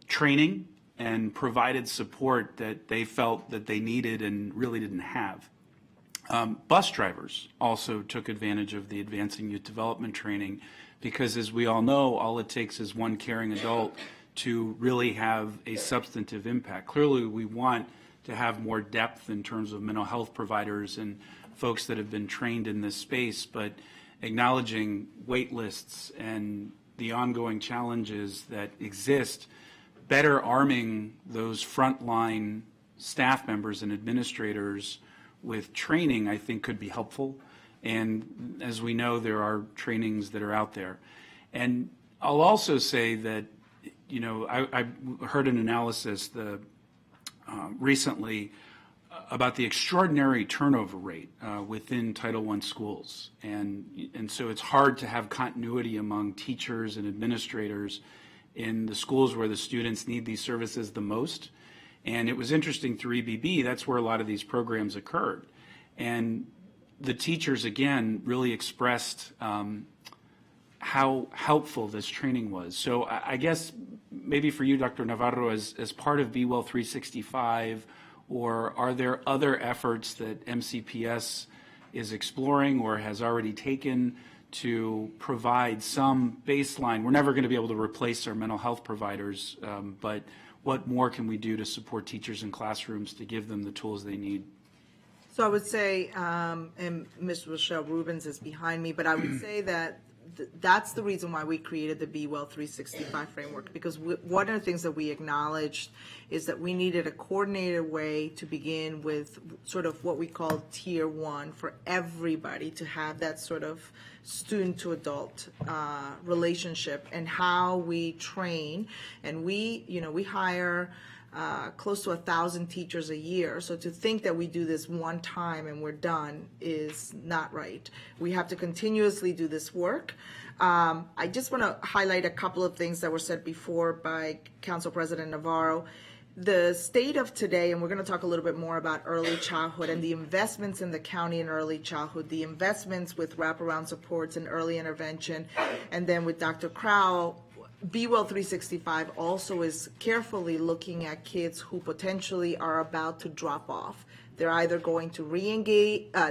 training and provided support that they felt that they needed and really didn't have. Bus drivers also took advantage of the Advancing Youth Development training because as we all know, all it takes is one caring adult to really have a substantive impact. Clearly, we want to have more depth in terms of mental health providers and folks that have been trained in this space, but acknowledging wait lists and the ongoing challenges that exist, better arming those frontline staff members and administrators with training, I think, could be helpful. And as we know, there are trainings that are out there. And I'll also say that, you know, I heard an analysis recently about the extraordinary turnover rate within Title I schools. And so it's hard to have continuity among teachers and administrators in the schools where the students need these services the most. And it was interesting through EBB, that's where a lot of these programs occurred. And the teachers, again, really expressed how helpful this training was. So I guess maybe for you, Dr. Navarro, as part of Be Well 365, or are there other efforts that MCPS is exploring or has already taken to provide some baseline? We're never going to be able to replace our mental health providers, but what more can we do to support teachers in classrooms to give them the tools they need? So I would say, and Ms. Rochelle Rubens is behind me, but I would say that that's the reason why we created the Be Well 365 framework, because one of the things that we acknowledged is that we needed a coordinated way to begin with sort of what we call tier one for everybody to have that sort of student to adult relationship, and how we train. And we hire close to 1,000 teachers a year. So to think that we do this one time and we're done is not right. We have to continuously do this work. I just want to highlight a couple of things that were said before by Council President Navarro. The state of today, and we're going to talk a little bit more about early childhood and the investments in the county in early childhood, the investments with wraparound supports and early intervention, and then with Dr. Crow, Be Well 365 also is carefully looking at kids who potentially are about to drop off. They're either going to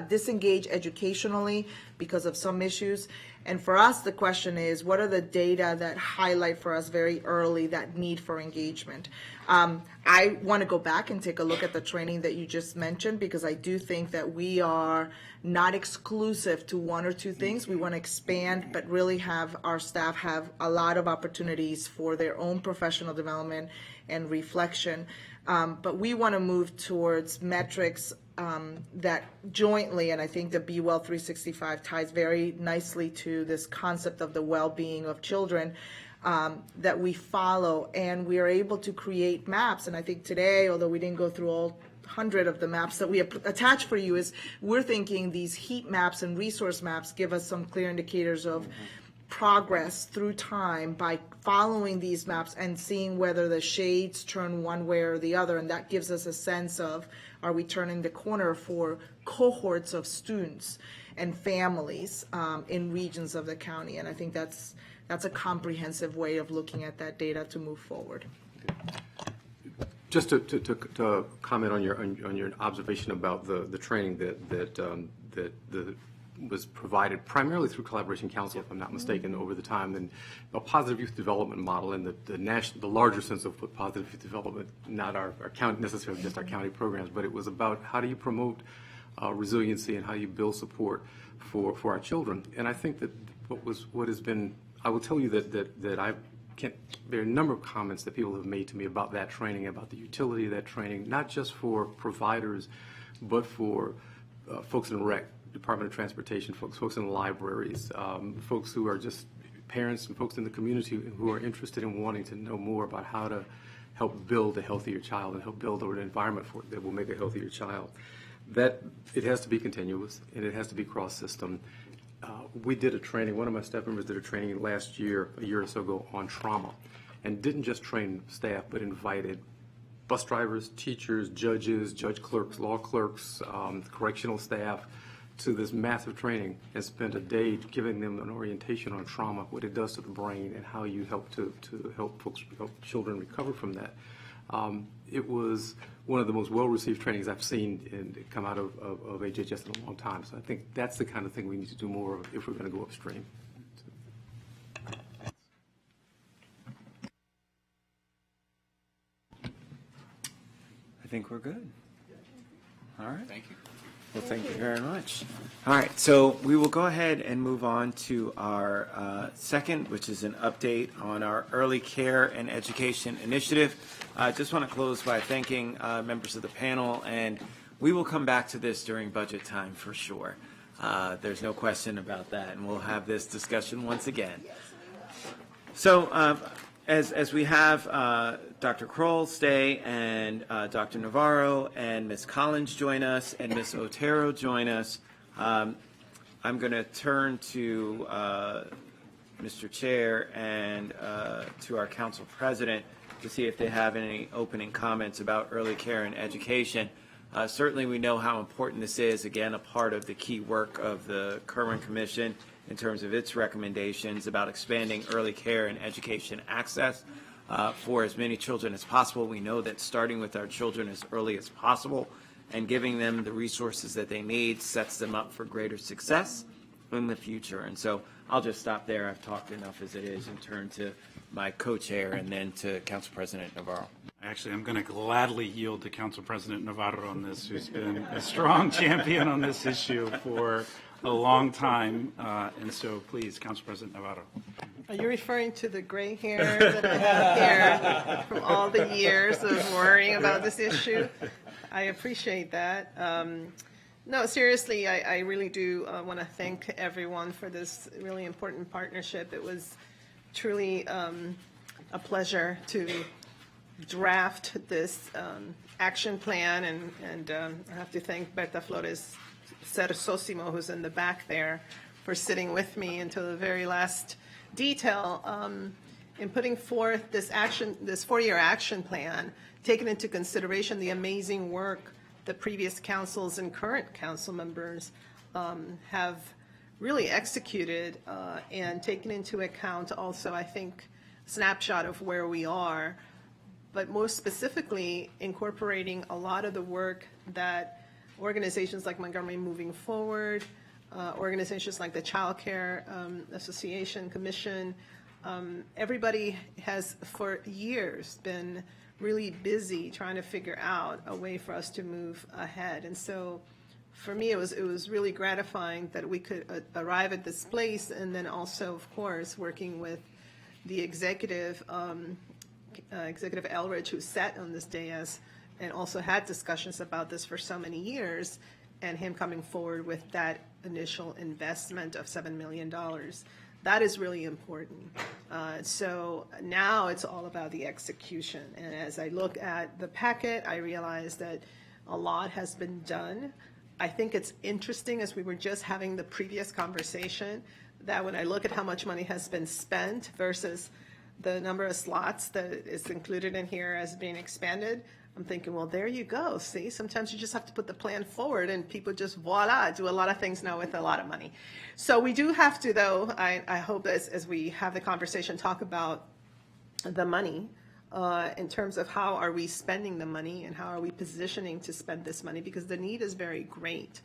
disengage educationally because of some issues. And for us, the question is, what are the data that highlight for us very early that need for engagement? I want to go back and take a look at the training that you just mentioned, because I do think that we are not exclusive to one or two things. We want to expand, but really have our staff have a lot of opportunities for their own professional development and reflection. But we want to move towards metrics that jointly, and I think the Be Well 365 ties very nicely to this concept of the well-being of children, that we follow, and we are able to create maps. And I think today, although we didn't go through all 100 of the maps that we have attached for you, is we're thinking these heat maps and resource maps give us some clear indicators of progress through time by following these maps and seeing whether the shades turn one way or the other, and that gives us a sense of, are we turning the corner for cohorts of students and families in regions of the county? And I think that's a comprehensive way of looking at that data to move forward. Just to comment on your observation about the training that was provided primarily through Collaboration Council, if I'm not mistaken, over the time, and a positive youth development model in the larger sense of positive youth development, not our county necessarily, just our county programs, but it was about how do you promote resiliency and how you build support for our children. And I think that what has been, I will tell you that I can't, there are a number of comments that people have made to me about that training, about the utility of that training, not just for providers, but for folks in rec, Department of Transportation, folks in libraries, folks who are just parents and folks in the community who are interested in wanting to know more about how to help build a healthier child and help build an environment that will make a healthier child. That it has to be continuous and it has to be cross-system. We did a training, one of my staff members did a training last year, a year or so ago, on trauma, and didn't just train staff, but invited bus drivers, teachers, judges, judge clerks, law clerks, correctional staff, to this massive training, and spent a day giving them an orientation on trauma, what it does to the brain, and how you help to help children recover from that. It was one of the most well-received trainings I've seen come out of HHS in a long time. So I think that's the kind of thing we need to do more of if we're going to go upstream. think we're good. All right. Thank you. Well, thank you very much. All right, so we will go ahead and move on to our second, which is an update on our early care and education initiative. I just want to close by thanking members of the panel, and we will come back to this during budget time for sure. There's no question about that, and we'll have this discussion once again. So as we have Dr. Kroll stay and Dr. Navarro and Ms. Collins join us and Ms. Otero join us, I'm going to turn to Mr. Chair and to our council president to see if they have any opening comments about early care and education. Certainly we know how important this is, again, a part of the key work of the Kerwin Commission in terms of its recommendations about expanding early care and education access for as many children as possible. We know that starting with our children as early as possible and giving them the resources that they need sets them up for greater success in the future. And so I'll just stop there. I've talked enough as it is and turn to my co-chair and then to Council President Navarro. Actually, I'm going to gladly yield to Council President Navarro on this, who's been a strong champion on this issue for a long time. And so please, Council President Navarro. Are you referring to the gray hair that I have here from all the years of worrying about this issue? I appreciate that. No, seriously, I really do want to thank everyone for this really important partnership. It was truly a pleasure to draft this action plan, and I have to thank Berta Flores Sosimo, who's in the back there, for sitting with me until the very last detail in putting forth this 4-year action plan, taking into consideration the amazing work the previous councils and current council members have really executed, and taken into account also, I think, snapshot of where we are, but most specifically incorporating a lot of the work that organizations like Montgomery Moving Forward, organizations like the Child Care Association Commission, everybody has for years been really busy trying to figure out a way for us to move ahead. And so for me, it was really gratifying that we could arrive at this place, and then also, of course, working with the executive, Executive Elridge, who sat on this dais and also had discussions about this for so many years, and him coming forward with that initial investment of $7 million. That is really important. So now it's all about the execution. And as I look at the packet, I realize that a lot has been done. I think it's interesting, as we were just having the previous conversation, that when I look at how much money has been spent versus the number of slots that is included in here as being expanded, I'm thinking, well, there you go. See, sometimes you just have to put the plan forward and people just voila, do a lot of things now with a lot of money. So we do have to, though, I hope as we have the conversation, talk about the money in terms of how are we spending the money and how are we positioning to spend this money, because the need is very great.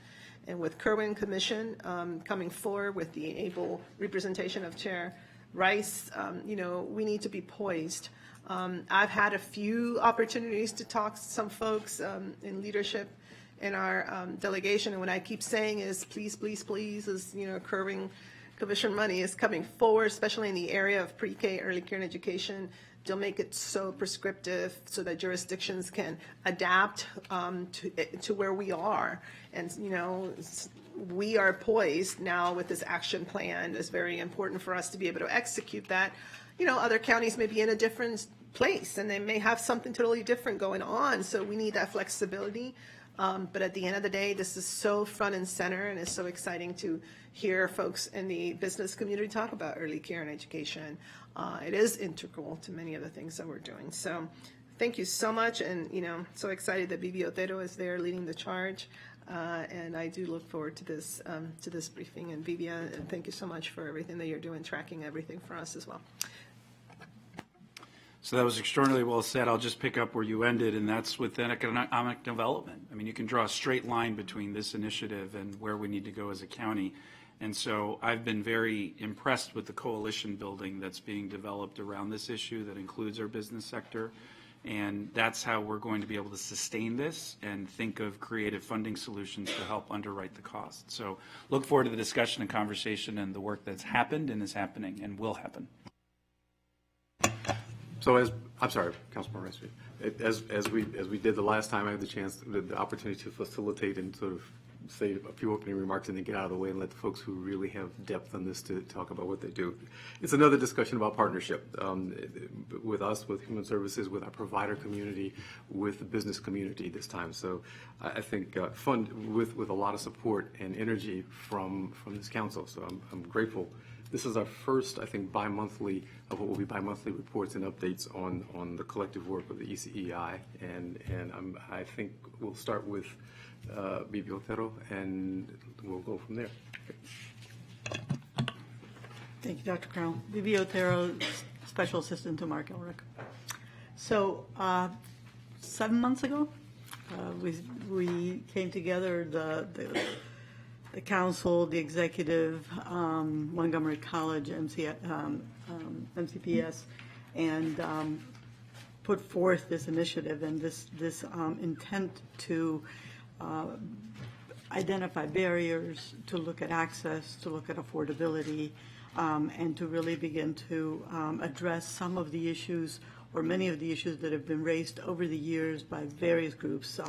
And with Kerwin Commission coming forward with the able representation of Chair Rice, we need to be poised. I've had a few opportunities to talk to some folks in leadership in our delegation, and what I keep saying is please, please, please, as Kerwin Commission money is coming forward, especially in the area of pre-K, early care and education. Don't make it so prescriptive so that jurisdictions can adapt to where we are. And, we are poised now with this action plan. It's very important for us to be able to execute that. Other counties may be in a different place and they may have something totally different going on. So we need that flexibility. But at the end of the day, this is so front and center, and it's so exciting to hear folks in the business community talk about early care and education. It is integral to many of the things that we're doing. So thank you so much. And, so excited that Vivi Otero is there leading the charge. And I do look forward to this briefing. And Vivian, and thank you so much for everything that you're doing, tracking everything for us as well. So that was extraordinarily well said. I'll just pick up where you ended, and that's within economic development. I mean, you can draw a straight line between this initiative and where we need to go as a county. And so I've been very impressed with the coalition building that's being developed around this issue that includes our business sector. And that's how we're going to be able to sustain this and think of creative funding solutions to help underwrite the cost. So look forward to the discussion and conversation and the work that's happened and is happening and will happen. So I'm sorry, Councilman Rice, as we did the last time, I had the opportunity to facilitate and sort of say a few opening remarks and then get out of the way and let the folks who really have depth on this to talk about what they do. It's another discussion about partnership with us, with Human Services, with our provider community, with the business community this time. So I think fun with a lot of support and energy from this council. So I'm grateful. This is our first, I think, bi-monthly of what will be bi-monthly reports and updates on the collective work of the ECEI, and I think we'll start with Bibi Otero, and we'll go from there. Thank you, Dr. Crown. Bibi Otero, Special Assistant to Mark Elric. So 7 months ago, we came together, the council, the executive, Montgomery College, MCPS, and put forth this initiative and this intent to identify barriers, to look at access, to look at affordability, and to really begin to address some of the issues or many of the issues that have been raised over the years by various groups.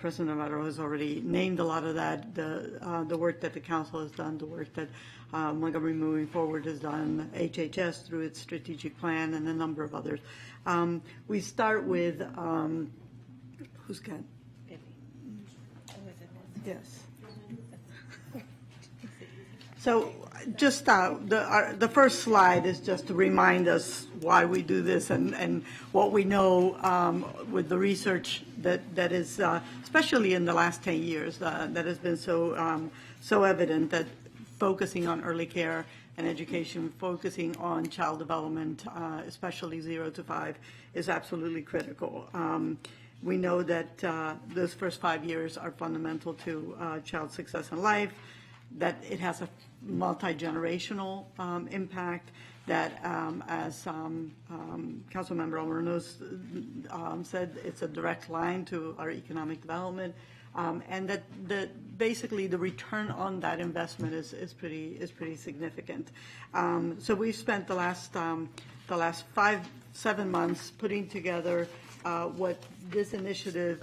President Navarro has already named a lot of that, the work that the council has done, the work that Montgomery Moving Forward has done, HHS through its strategic plan, and a number of others. We start with, who's got? Yes. So just the first slide is just to remind us why we do this and what we know with the research that is, especially in the last 10 years, that has been so evident that focusing on early care and education, focusing on child development, especially 0 to 5, is absolutely critical. We know that those first 5 years are fundamental to child success in life, that it has a multi-generational impact, that as Councilmember Almernos said, it's a direct line to our economic development, and that basically the return on that investment is pretty significant. So we've spent the last 5-7 months putting together what this initiative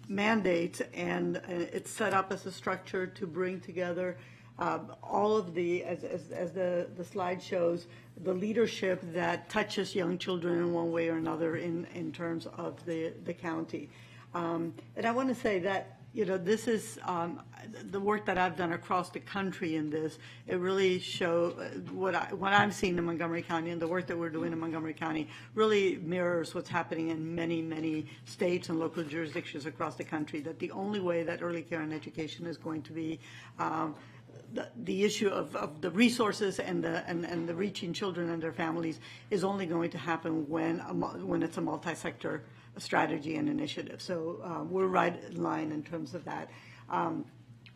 mandates, and it's set up as a structure to bring together all of the, as the slide shows, the leadership that touches young children in one way or another in terms of the county. And I want to say that, this is the work that I've done across the country in this. It really shows what I'm seeing in Montgomery County, and the work that we're doing in Montgomery County really mirrors what's happening in many, many states and local jurisdictions across the country, that the only way that early care and education is going to be the issue of the resources and the reaching children and their families is only going to happen when it's a multi-sector strategy and initiative. So we're right in line in terms of that.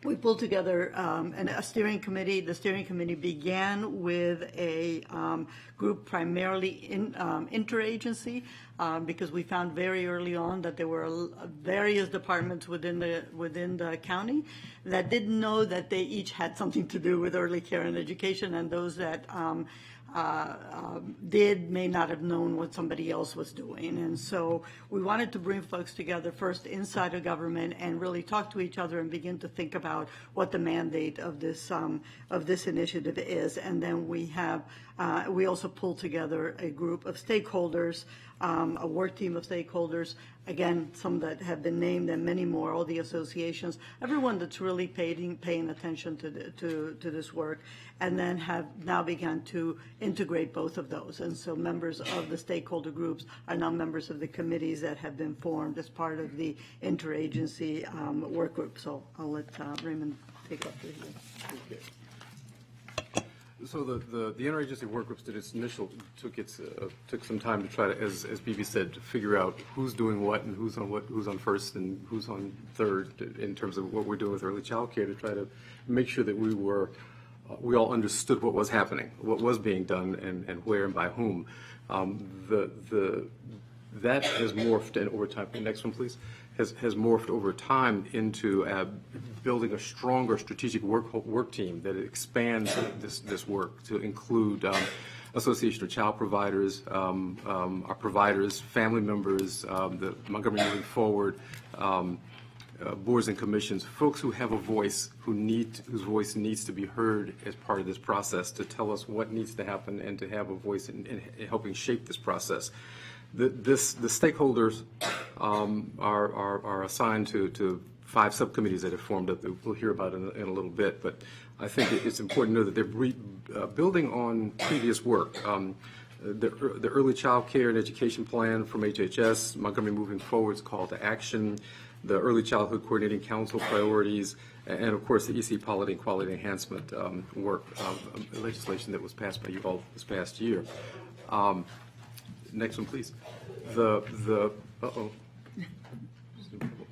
We pulled together a steering committee. The steering committee began with a group primarily interagency because we found very early on that there were various departments within the county that didn't know that they each had something to do with early care and education, and those that may not have known what somebody else was doing. And so we wanted to bring folks together first inside of government and really talk to each other and begin to think about what the mandate of this initiative is. And then we also pulled together a group of stakeholders, a work team of stakeholders, again, some that have been named and many more, all the associations, everyone that's really paying attention to this work, and then have now begun to integrate both of those. And so members of the stakeholder groups are now members of the committees that have been formed as part of the interagency work group. So I'll let Raymond take up with you. So the interagency work groups took some time to try to, as Bibi said, to figure out who's doing what and who's on first and who's on third in terms of what we're doing with early child care, to try to make sure that we all understood what was happening, what was being done, and where and by whom. The that has morphed and over time, the next one please, has morphed over time into building a stronger strategic work team that expands this work to include Association of Child Providers, our providers, family members, the Montgomery Moving Forward, boards and commissions, folks who have a voice, whose voice needs to be heard as part of this process to tell us what needs to happen and to have a voice in helping shape this process. The stakeholders are assigned to 5 subcommittees that have formed up that we'll hear about in a little bit, but I think it's important to know that they're building on previous work. The Early Child Care and Education Plan from HHS, Montgomery Moving Forward's Call to Action, the Early Childhood Coordinating Council priorities, and of course the EC Polity and Quality Enhancement work, legislation that was passed by you all this past year. Next one, please.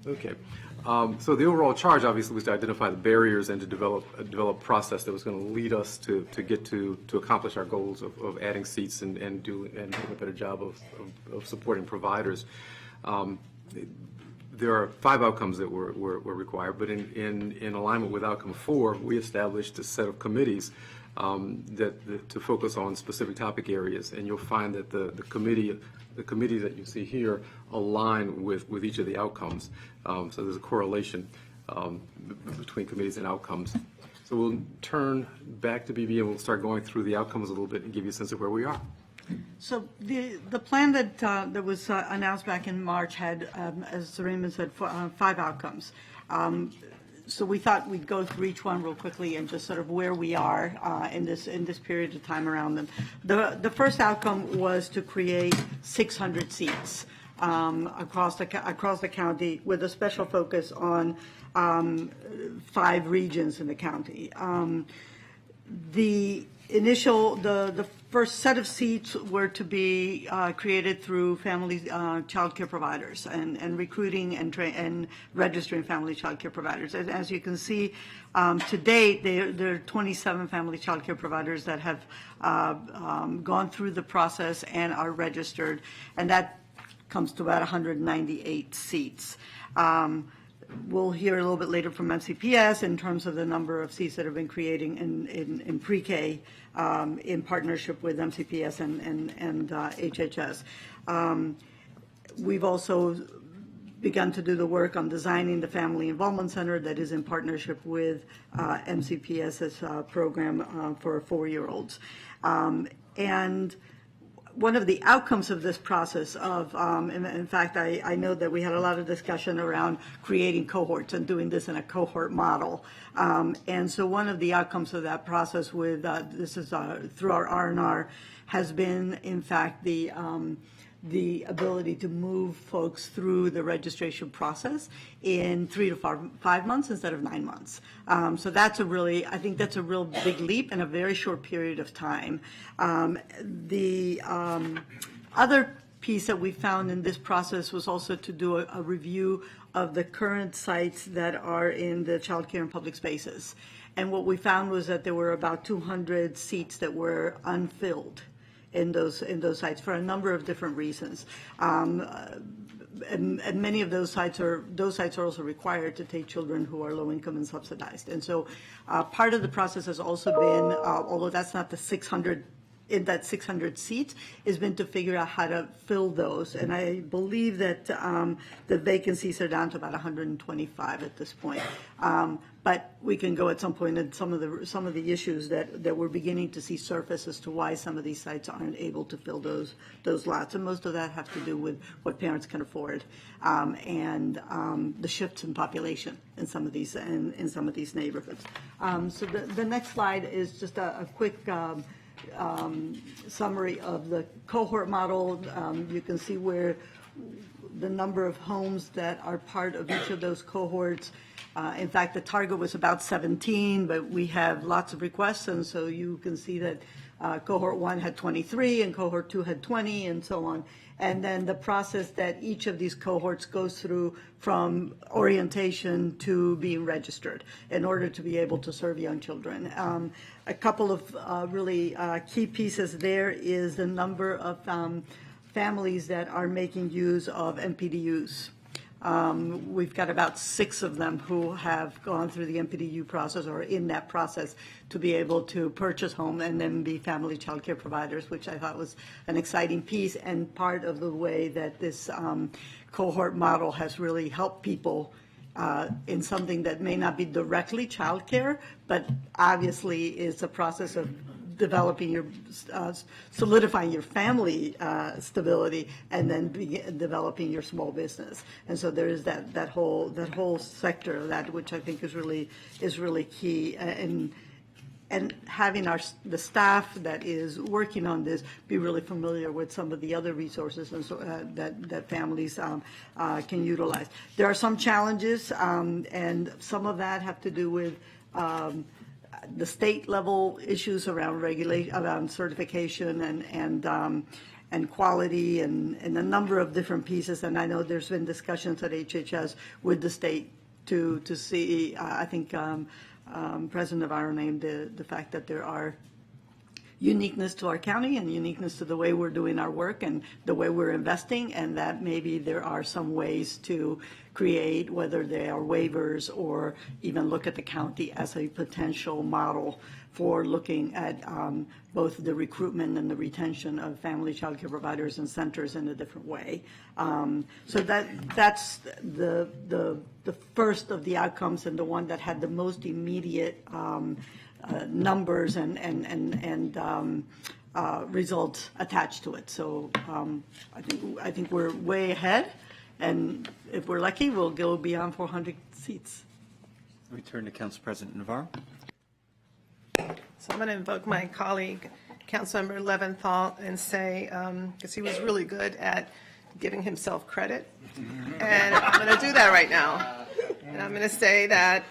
Okay. So the overall charge, obviously, was to identify the barriers and to develop a process that was going to lead us to get to accomplish our goals of adding seats and doing a better job of supporting providers. There are 5 outcomes that were required, but in alignment with outcome 4, we established a set of committees to focus on specific topic areas, and you'll find that the committees that you see here align with each of the outcomes. So there's a correlation between committees and outcomes. So we'll turn back to BB and we'll start going through the outcomes a little bit and give you a sense of where we are. So the plan that was announced back in March had, as Raymond said, 5 outcomes. So we thought we'd go through each one real quickly and just sort of where we are in this period of time around them. The first outcome was to create 600 seats across the county with a special focus on 5 regions in the county. The first set of seats were to be created through family child care providers and recruiting and registering family child care providers. As you can see, to date, there are 27 family child care providers that have gone through the process and are registered, and that comes to about 198 seats. We'll hear a little bit later from MCPS in terms of the number of seats that have been creating in pre-K in partnership with MCPS and HHS. We've also begun to do the work on designing the Family Involvement Center that is in partnership with MCPS's program for 4-year-olds. And one of the outcomes of this process in fact, I know that we had a lot of discussion around creating cohorts and doing this in a cohort model. And so one of the outcomes of that process with, this is through our R&R, has been, in fact, the ability to move folks through the registration process in 3 to 5 months instead of 9 months. So that's I think that's a real big leap in a very short period of time. The other piece that we found in this process was also to do a review of the current sites that are in the child care and public spaces. And what we found was that there were about 200 seats that were unfilled in those sites for a number of different reasons. And many of those sites are also required to take children who are low income and subsidized. And so part of the process has also been, although that's not the 600 in that 600 seats, has been to figure out how to fill those. And I believe that the vacancies are down to about 125 at this point. But we can go at some point in some of the issues that we're beginning to see surface as to why some of these sites aren't able to fill those lots. And most of that have to do with what parents can afford and the shifts in population in some of these neighborhoods. So the next slide is just a quick summary of the cohort model. You can see where the number of homes that are part of each of those cohorts. In fact, the target was about 17, but we have lots of requests, and so you can see that cohort 1 had 23 and cohort 2 had 20 and so on. And then the process that each of these cohorts goes through from orientation to being registered in order to be able to serve young children. A couple of really key pieces there is the number of families that are making use of MPDUs. We've got about 6 of them who have gone through the MPDU process or in that process to be able to purchase home and then be family child care providers, which I thought was an exciting piece and part of the way that this cohort model has really helped people in something that may not be directly child care, but obviously is a process of developing your, solidifying your family stability, and then developing your small business. And so there is that whole sector of that, which I think is really key. And having the staff that is working on this be really familiar with some of the other resources and so, that families can utilize. There are some challenges, and some of that have to do with the state level issues around around certification and quality and a number of different pieces. And I know there's been discussions at HHS with the state to see, I think President Navarro named the fact that there are uniqueness to our county and uniqueness to the way we're doing our work and the way we're investing, and that maybe there are some ways to create, whether they are waivers or even look at the county as a potential model for looking at both the recruitment and the retention of family child care providers and centers in a different way. So that's the first of the outcomes and the one that had the most immediate numbers and results attached to it. So I think we're way ahead, and if we're lucky, we'll go beyond 400 seats. We turn to Council President Navarro. So I'm going to invoke my colleague, Councilmember Leventhal, and say, because he was really good at giving himself credit, and I'm going to do that right now. And I'm going to say that,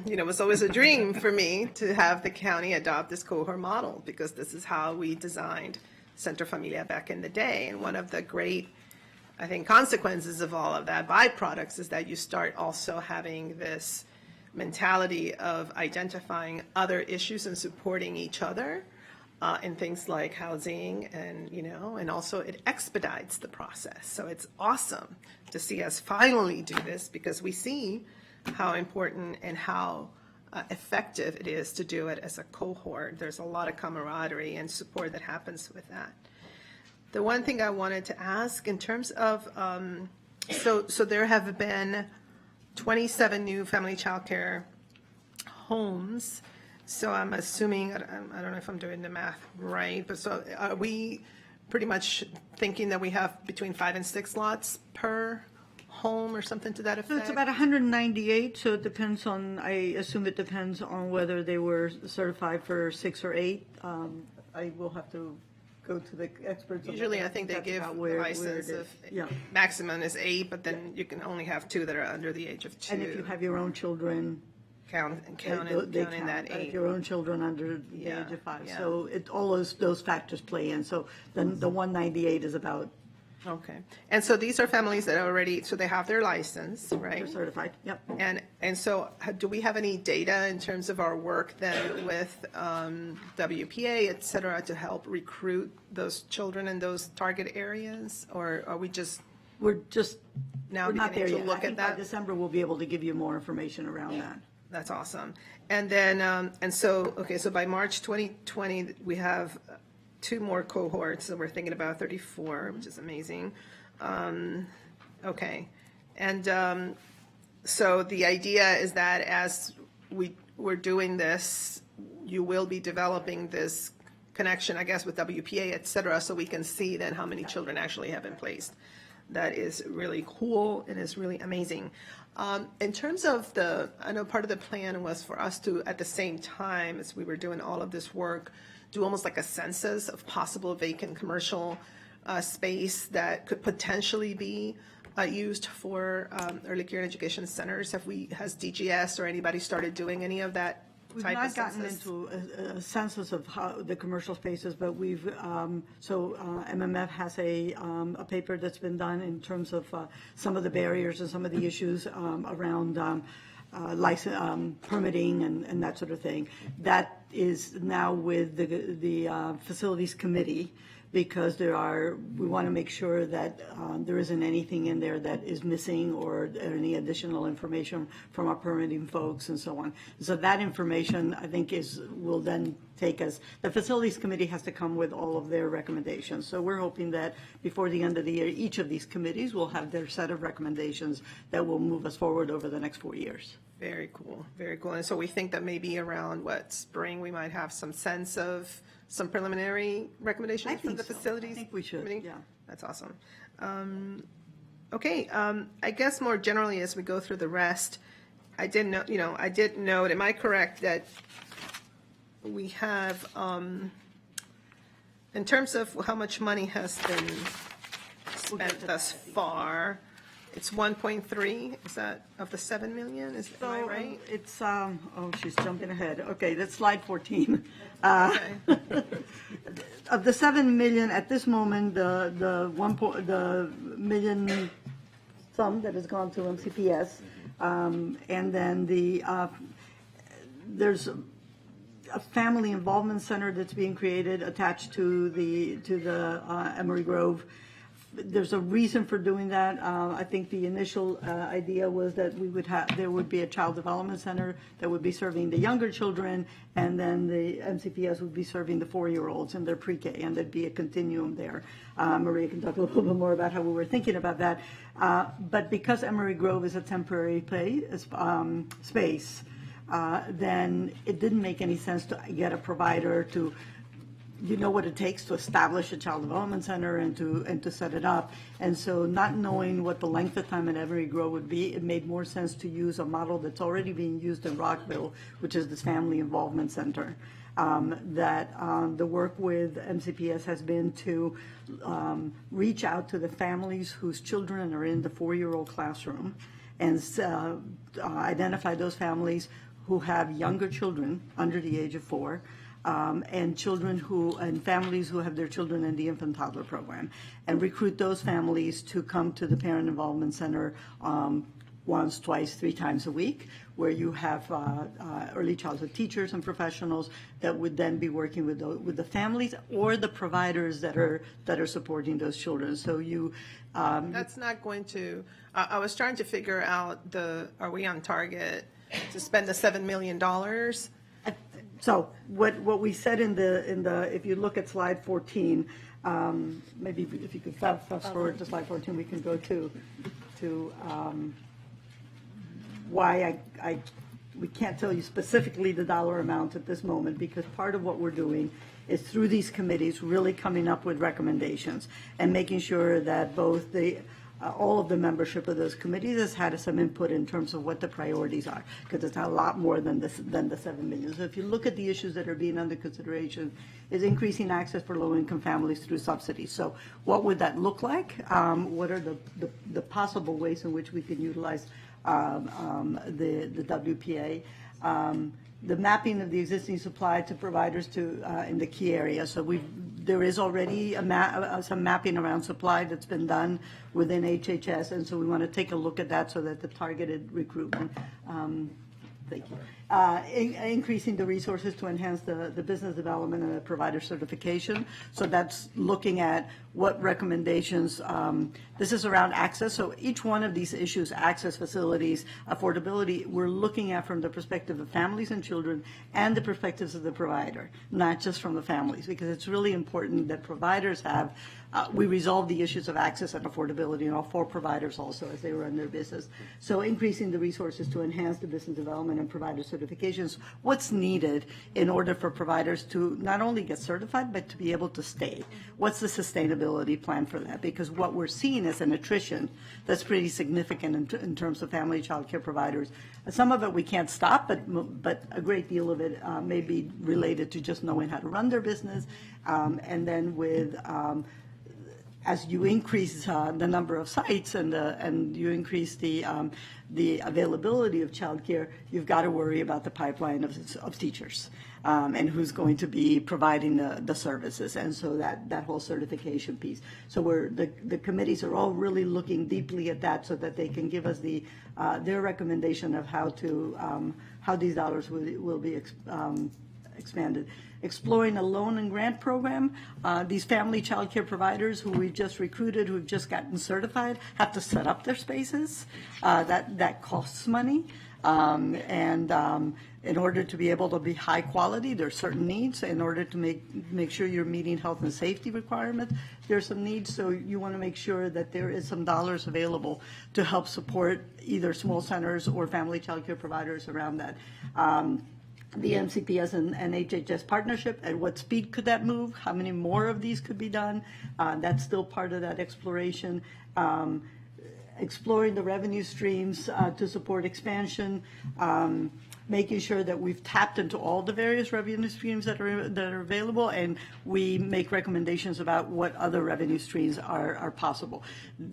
it was always a dream for me to have the county adopt this cohort model, because this is how we designed Centro Familia back in the day. And one of the great, I think, consequences of all of that, byproducts, is that you start also having this mentality of identifying other issues and supporting each other in things like housing, and also it expedites the process. So it's awesome to see us finally do this, because we see how important and how effective it is to do it as a cohort. There's a lot of camaraderie and support that happens with that. The one thing I wanted to ask in terms of, so there have been 27 new family child care homes. So I'm assuming, I don't know if I'm doing the math right, but so are we pretty much thinking that we have between 5 and 6 lots per home or something to that effect? So it's about 198, so it depends on, I assume it depends on whether they were certified for 6 or 8. I will have to go to the experts. Usually I think they give the license of, maximum is 8, but then you can only have 2 that are under the age of 2. And if you have your own children, counting that 8. Your own children under the age of 5. Yeah. So all those factors play in. So then the 198 is about. Okay. And so these are families that are already, so they have their license, right? They're certified, yep. And so do we have any data in terms of our work then with WPA, et cetera, to help recruit those children in those target areas? Or are we just We're now not there beginning to yet. look I at think by that? December, we'll be able to give you more information around that. That's awesome. And then, and so, okay, so by March 2020, we have 2 more cohorts, so we're thinking about 34, which is amazing. Okay. And so the idea is that as we're doing this, you will be developing this connection, I guess, with WPA, et cetera, so we can see then how many children actually have been placed. That is really cool and is really amazing. In terms of I know part of the plan was for us to, at the same time as we were doing all of this work, do almost like a census of possible vacant commercial space that could potentially be used for early care and education centers. Has DGS or anybody started doing any of that We've type not of gotten census? into a census of how the commercial spaces, but we've, MMF has a paper that's been done in terms of some of the barriers and some of the issues around license, permitting and that sort of thing. That is now with the facilities committee because we want to make sure that there isn't anything in there that is missing or any additional information from our permitting folks and so on. So that information, I think, will then take us, the Facilities Committee has to come with all of their recommendations. So we're hoping that before the end of the year, each of these committees will have their set of recommendations that will move us forward over the next 4 years. Very cool, very cool. And so we think that maybe around, spring, we might have some sense of some preliminary recommendations from the Facilities I think we should, Committee? yeah. That's awesome. Okay, I guess more generally as we go through the rest, I did note, am I correct that we have, in terms of how much money has been spent thus far, it's 1.3, is that of the 7 million, am I right? It's, she's jumping ahead. Okay, that's slide 14. Okay. Of the 7 million, at this moment, the million sum that has gone to MCPS, and then there's a family involvement center that's being created attached to the Emery Grove. There's a reason for doing that. I think the initial idea was that there would be a child development center that would be serving the younger children, and then the MCPS would be serving the 4-year-olds in their pre-K, and there'd be a continuum there. Maria can talk a little bit more about how we were thinking about that. But because Emery Grove is a temporary space, then it didn't make any sense to get a provider to what it takes to establish a child development center and to set it up. And so not knowing what the length of time at Emery Grove would be, it made more sense to use a model that's already being used in Rockville, which is this family involvement center. The work with MCPS has been to reach out to the families whose children are in the 4-year-old classroom and identify those families who have younger children under the age of 4, and families who have their children in the infant toddler program, and recruit those families to come to the Parent Involvement Center once, twice, 3 times a week, where you have early childhood teachers and professionals that would then be working with the families or the providers that are supporting those children. So That's not going to, I was trying to figure out are we on target to spend the $7 million? So what we said in the if you look at slide 14, maybe if you could fast forward to slide 14, we can go to why we can't tell you specifically the dollar amount at this moment, because part of what we're doing is through these committees really coming up with recommendations and making sure that both all of the membership of those committees has had some input in terms of what the priorities are, because it's a lot more than the 7 million. So if you look at the issues that are being under consideration, is increasing access for low-income families through subsidies. So what would that look like? What are the possible ways in which we can utilize the WPA? The mapping of the existing supply to providers in the key areas. So there is already some mapping around supply that's been done within HHS, and so we want to take a look at that so that the targeted recruitment. Thank you. Increasing the resources to enhance the business development and the provider certification. So that's looking at what recommendations, this is around access. So each one of these issues, access, facilities, affordability, we're looking at from the perspective of families and children and the perspectives of the provider, not just from the families, because it's really important that providers have, we resolve the issues of access and affordability in all 4 providers also as they run their business. So increasing the resources to enhance the business development and provider certifications, what's needed in order for providers to not only get certified, but to be able to stay. What's the sustainability plan for that? Because what we're seeing is an attrition that's pretty significant in terms of family child care providers. Some of it we can't stop, but a great deal of it may be related to just knowing how to run their business. And then as you increase the number of sites and you increase the availability of childcare, you've got to worry about the pipeline of teachers and who's going to be providing the services, and so that whole certification piece. So the committees are all really looking deeply at that so that they can give us their recommendation of how these dollars will be expanded. Exploring a loan and grant program. These family child care providers who we've just recruited, who've just gotten certified, have to set up their spaces. That costs money. In order to be able to be high quality, there are certain needs. In order to make sure you're meeting health and safety requirements, there's some needs. So you want to make sure that there is some dollars available to help support either small centers or family child care providers around that. The MCPS and HHS partnership, at what speed could that move? How many more of these could be done? That's still part of that exploration. Exploring the revenue streams to support expansion, making sure that we've tapped into all the various revenue streams that are available, and we make recommendations about what other revenue streams are possible.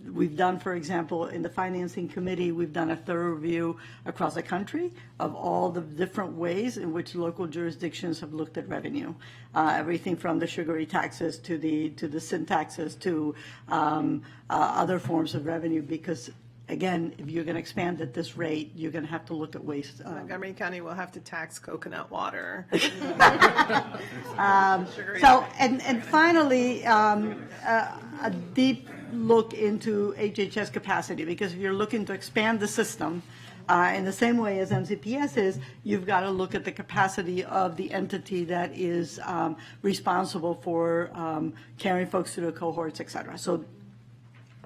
We've done, for example, in the financing committee, we've done a thorough review across the country of all the different ways in which local jurisdictions have looked at revenue. Everything from the sugary taxes to the sin taxes to other forms of revenue, because again, if you're going to expand at this rate, you're going to have to look at waste. Montgomery County will have to tax coconut water. And finally, a deep look into HHS capacity, because if you're looking to expand the system, in the same way as MCPS is, you've got to look at the capacity of the entity that is responsible for carrying folks through the cohorts, et cetera. So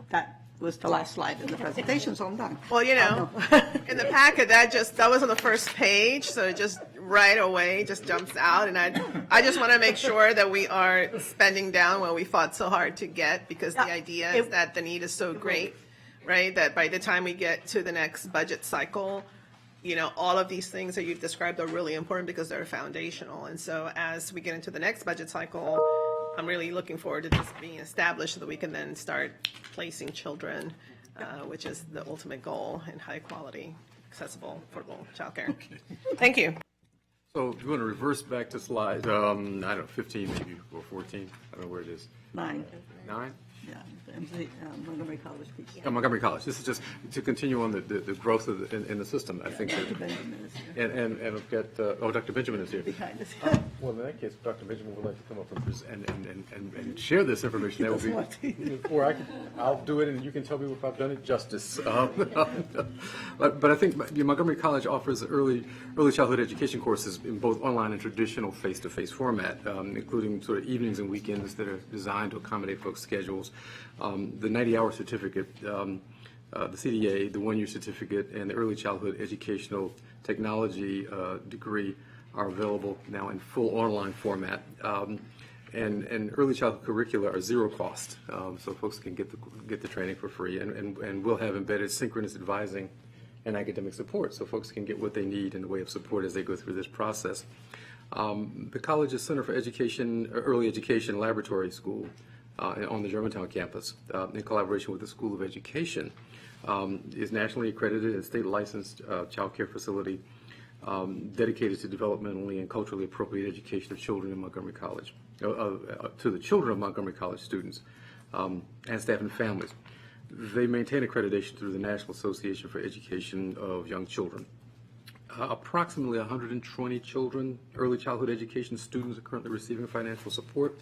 that was the last slide in the presentation, so I'm done. Well, in the packet, that was on the first page, so it just right away just jumps out. And I just want to make sure that we are spending down what we fought so hard to get, because the idea is that the need is so great, right, that by the time we get to the next budget cycle, all of these things that you've described are really important because they're foundational. And so as we get into the next budget cycle, I'm really looking forward to this being established so that we can then start placing children, which is the ultimate goal, in high quality, accessible, affordable childcare. Okay. Thank you. So if you want to reverse back to slide, I don't know, 15 maybe, or 14, I don't know where it is. 9. 9? Yeah, Montgomery College piece. Montgomery College. This is just to continue on the growth of in the system. I think Dr. Benjamin is here. and we've got Dr. Benjamin is here. Behind us. Well, in that case, Dr. Benjamin would like to come up and share this information. That would be, or I'll do it, and you can tell me if I've done it justice. But I think Montgomery College offers early childhood education courses in both online and traditional face-to-face format, including sort of evenings and weekends that are designed to accommodate folks' schedules. The 90-hour certificate, the CDA, the one-year certificate, and the early childhood educational technology degree are available now in full online format. And early childhood curricula are zero cost, so folks can get the training for free. And we'll have embedded synchronous advising and academic support, so folks can get what they need in the way of support as they go through this process. The college's Center for Education, Early Education Laboratory School on the Germantown campus, in collaboration with the School of Education, is nationally accredited and state licensed child care facility dedicated to developmentally and culturally appropriate education of children in Montgomery College, to the children of Montgomery College students and staff and families. They maintain accreditation through the National Association for Education of Young Children. Approximately 120 children, early childhood education students, are currently receiving financial support.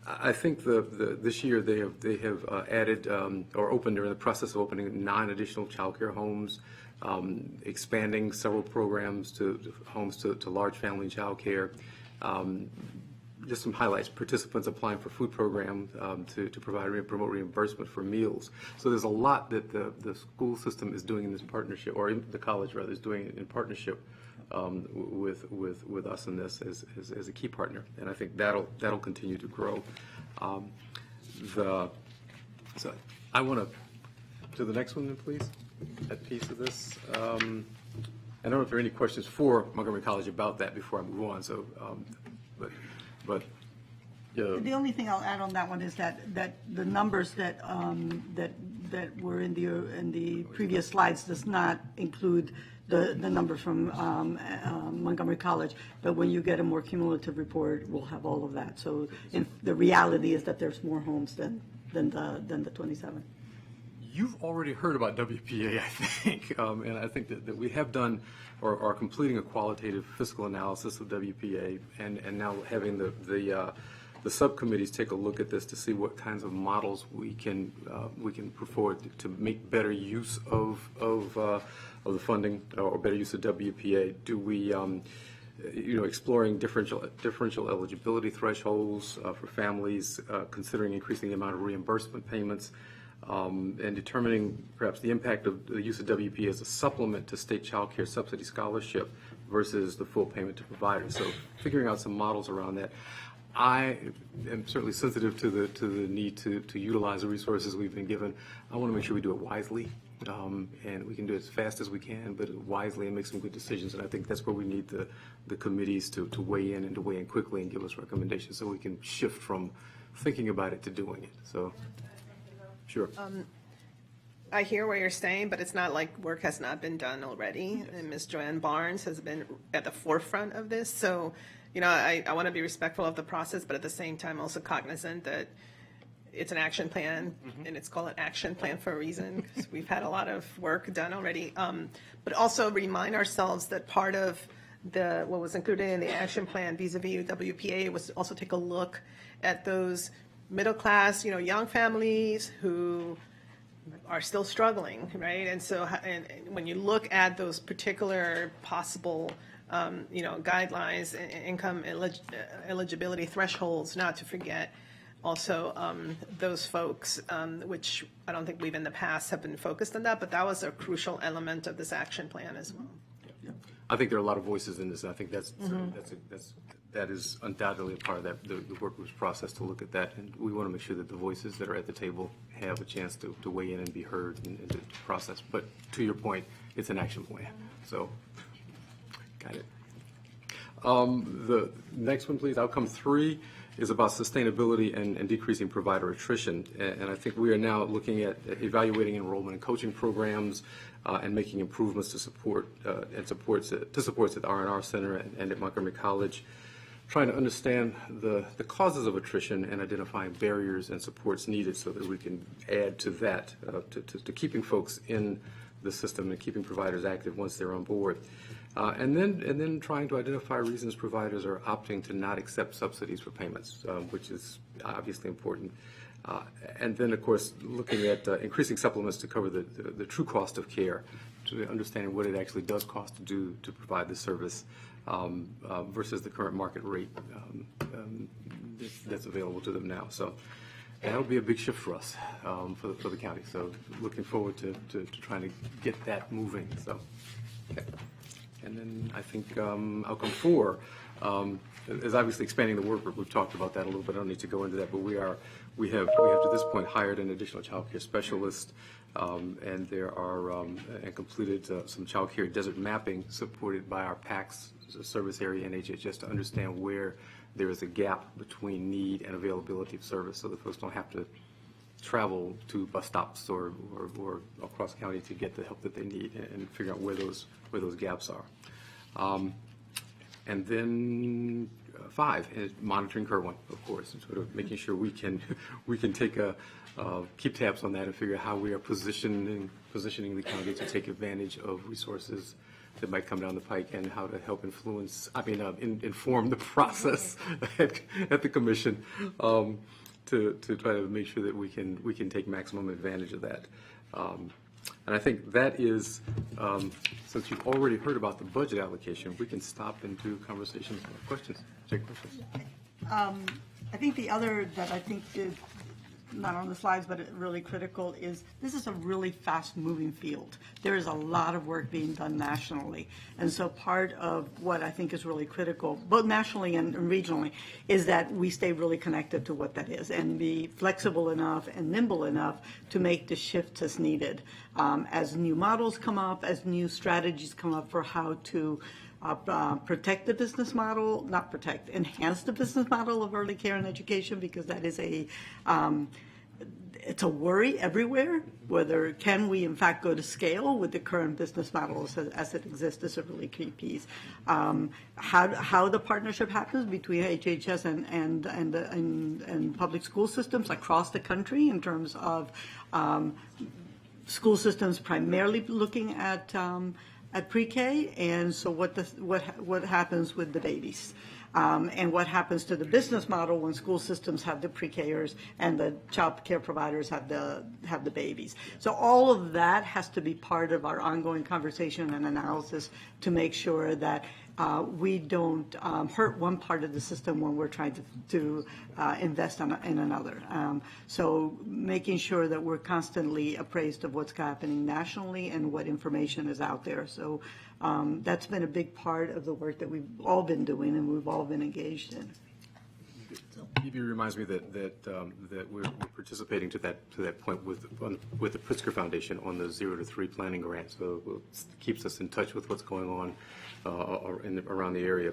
I think this year they have added or opened, or in the process of opening 9 additional child care homes, expanding several programs to homes to large family child care. Just some highlights: participants applying for food program to provide promote reimbursement for meals. So there's a lot that the school system is doing in this partnership, or the college rather is doing in partnership with us in this as a key partner, and I think that'll continue to grow. So I want to the next one then, please. That piece of this. I don't know if there are any questions for Montgomery College about that before I move on. So, but. The only thing I'll add on that one is that the numbers that were in the previous slides does not include the numbers from Montgomery College, but when you get a more cumulative report, we'll have all of that. So the reality is that there's more homes than the 27. You've already heard about WPA, I think, and I think that we have done or are completing a qualitative fiscal analysis of WPA, and now having the subcommittees take a look at this to see what kinds of models we can put forward to make better use of the funding or better use of WPA. Do we exploring differential eligibility thresholds for families, considering increasing the amount of reimbursement payments, and determining perhaps the impact of the use of WP as a supplement to state child care subsidy scholarship versus the full payment to providers. So figuring out some models around that. I am certainly sensitive to the need to utilize the resources we've been given. I want to make sure we do it wisely, and we can do it as fast as we can, but wisely and make some good decisions. And I think that's where we need the committees to weigh in and to weigh in quickly and give us recommendations so we can shift from thinking about it to doing it. So, sure. I hear what you're saying, but it's not like work has not been done already. And Ms. Joanne Barnes has been at the forefront of this. So, I want to be respectful of the process, but at the same time also cognizant that it's an action plan, and it's called an action plan for a reason, because we've had a lot of work done already. But also remind ourselves that part of what was included in the action plan vis-a-vis WPA was also take a look at those middle class, young families who are still struggling, right? And so, and when you look at those particular possible guidelines, income eligibility thresholds, not to forget also those folks, which I don't think we've in the past have been focused on that, but that was a crucial element of this action plan as well. I think there are a lot of voices in this, and I think that is undoubtedly a part of the work group's process to look at that, and we want to make sure that the voices that are at the table have a chance to weigh in and be heard and to process. But to your point, it's an action plan, so got it. The next one, please. Outcome 3 is about sustainability and decreasing provider attrition, and I think we are now looking at evaluating enrollment and coaching programs and making improvements to supports at the R&R Center and at Montgomery College, trying to understand the causes of attrition and identifying barriers and supports needed so that we can add to that, to keeping folks in the system and keeping providers active once they're on board. And then trying to identify reasons providers are opting to not accept subsidies for payments, which is obviously important. And then, of course, looking at increasing supplements to cover the true cost of care, to understanding what it actually does cost to provide the service versus the current market rate that's available to them now. So that'll be a big shift for us, for the county. So looking forward to trying to get that moving. So, okay. And then I think outcome 4 is obviously expanding the work group. We've talked about that a little bit. I don't need to go into that, but we have to this point hired an additional child care specialist, and there are and completed some child care desert mapping supported by our PACS service area and HHS to understand where there is a gap between need and availability of service, so that folks don't have to travel to bus stops or across county to get the help that they need, and figure out where those gaps are. And then 5 is monitoring Kerwin, of course, and sort of making sure we can take keep tabs on that and figure out how we are positioning the county to take advantage of resources that might come down the pike, and how to help inform the process at the commission to try to make sure that we can take maximum advantage of that. And I think that is, since you've already heard about the budget allocation, we can stop and do conversations and questions. Take questions. I think the other that I think is not on the slides, but really critical, is this is a really fast-moving field. There is a lot of work being done nationally. And so part of what I think is really critical, both nationally and regionally, is that we stay really connected to what that is and be flexible enough and nimble enough to make the shifts as needed. As new models come up, as new strategies come up for how to protect the business model, enhance the business model of early care and education, because that is it's a worry everywhere, whether can we in fact go to scale with the current business model as it exists is a really key piece. How the partnership happens between HHS and public school systems across the country in terms of school systems primarily looking at pre-K, and so what happens with the babies. And what happens to the business model when school systems have the pre-Kers and the child care providers have the babies. So all of that has to be part of our ongoing conversation and analysis to make sure that we don't hurt one part of the system when we're trying to invest in another. So making sure that we're constantly appraised of what's happening nationally and what information is out there. So that's been a big part of the work that we've all been doing and we've all been engaged in. It reminds me that we're participating to that point with the Pritzker Foundation on the 0 to 3 planning grant. So it keeps us in touch with what's going on around the area.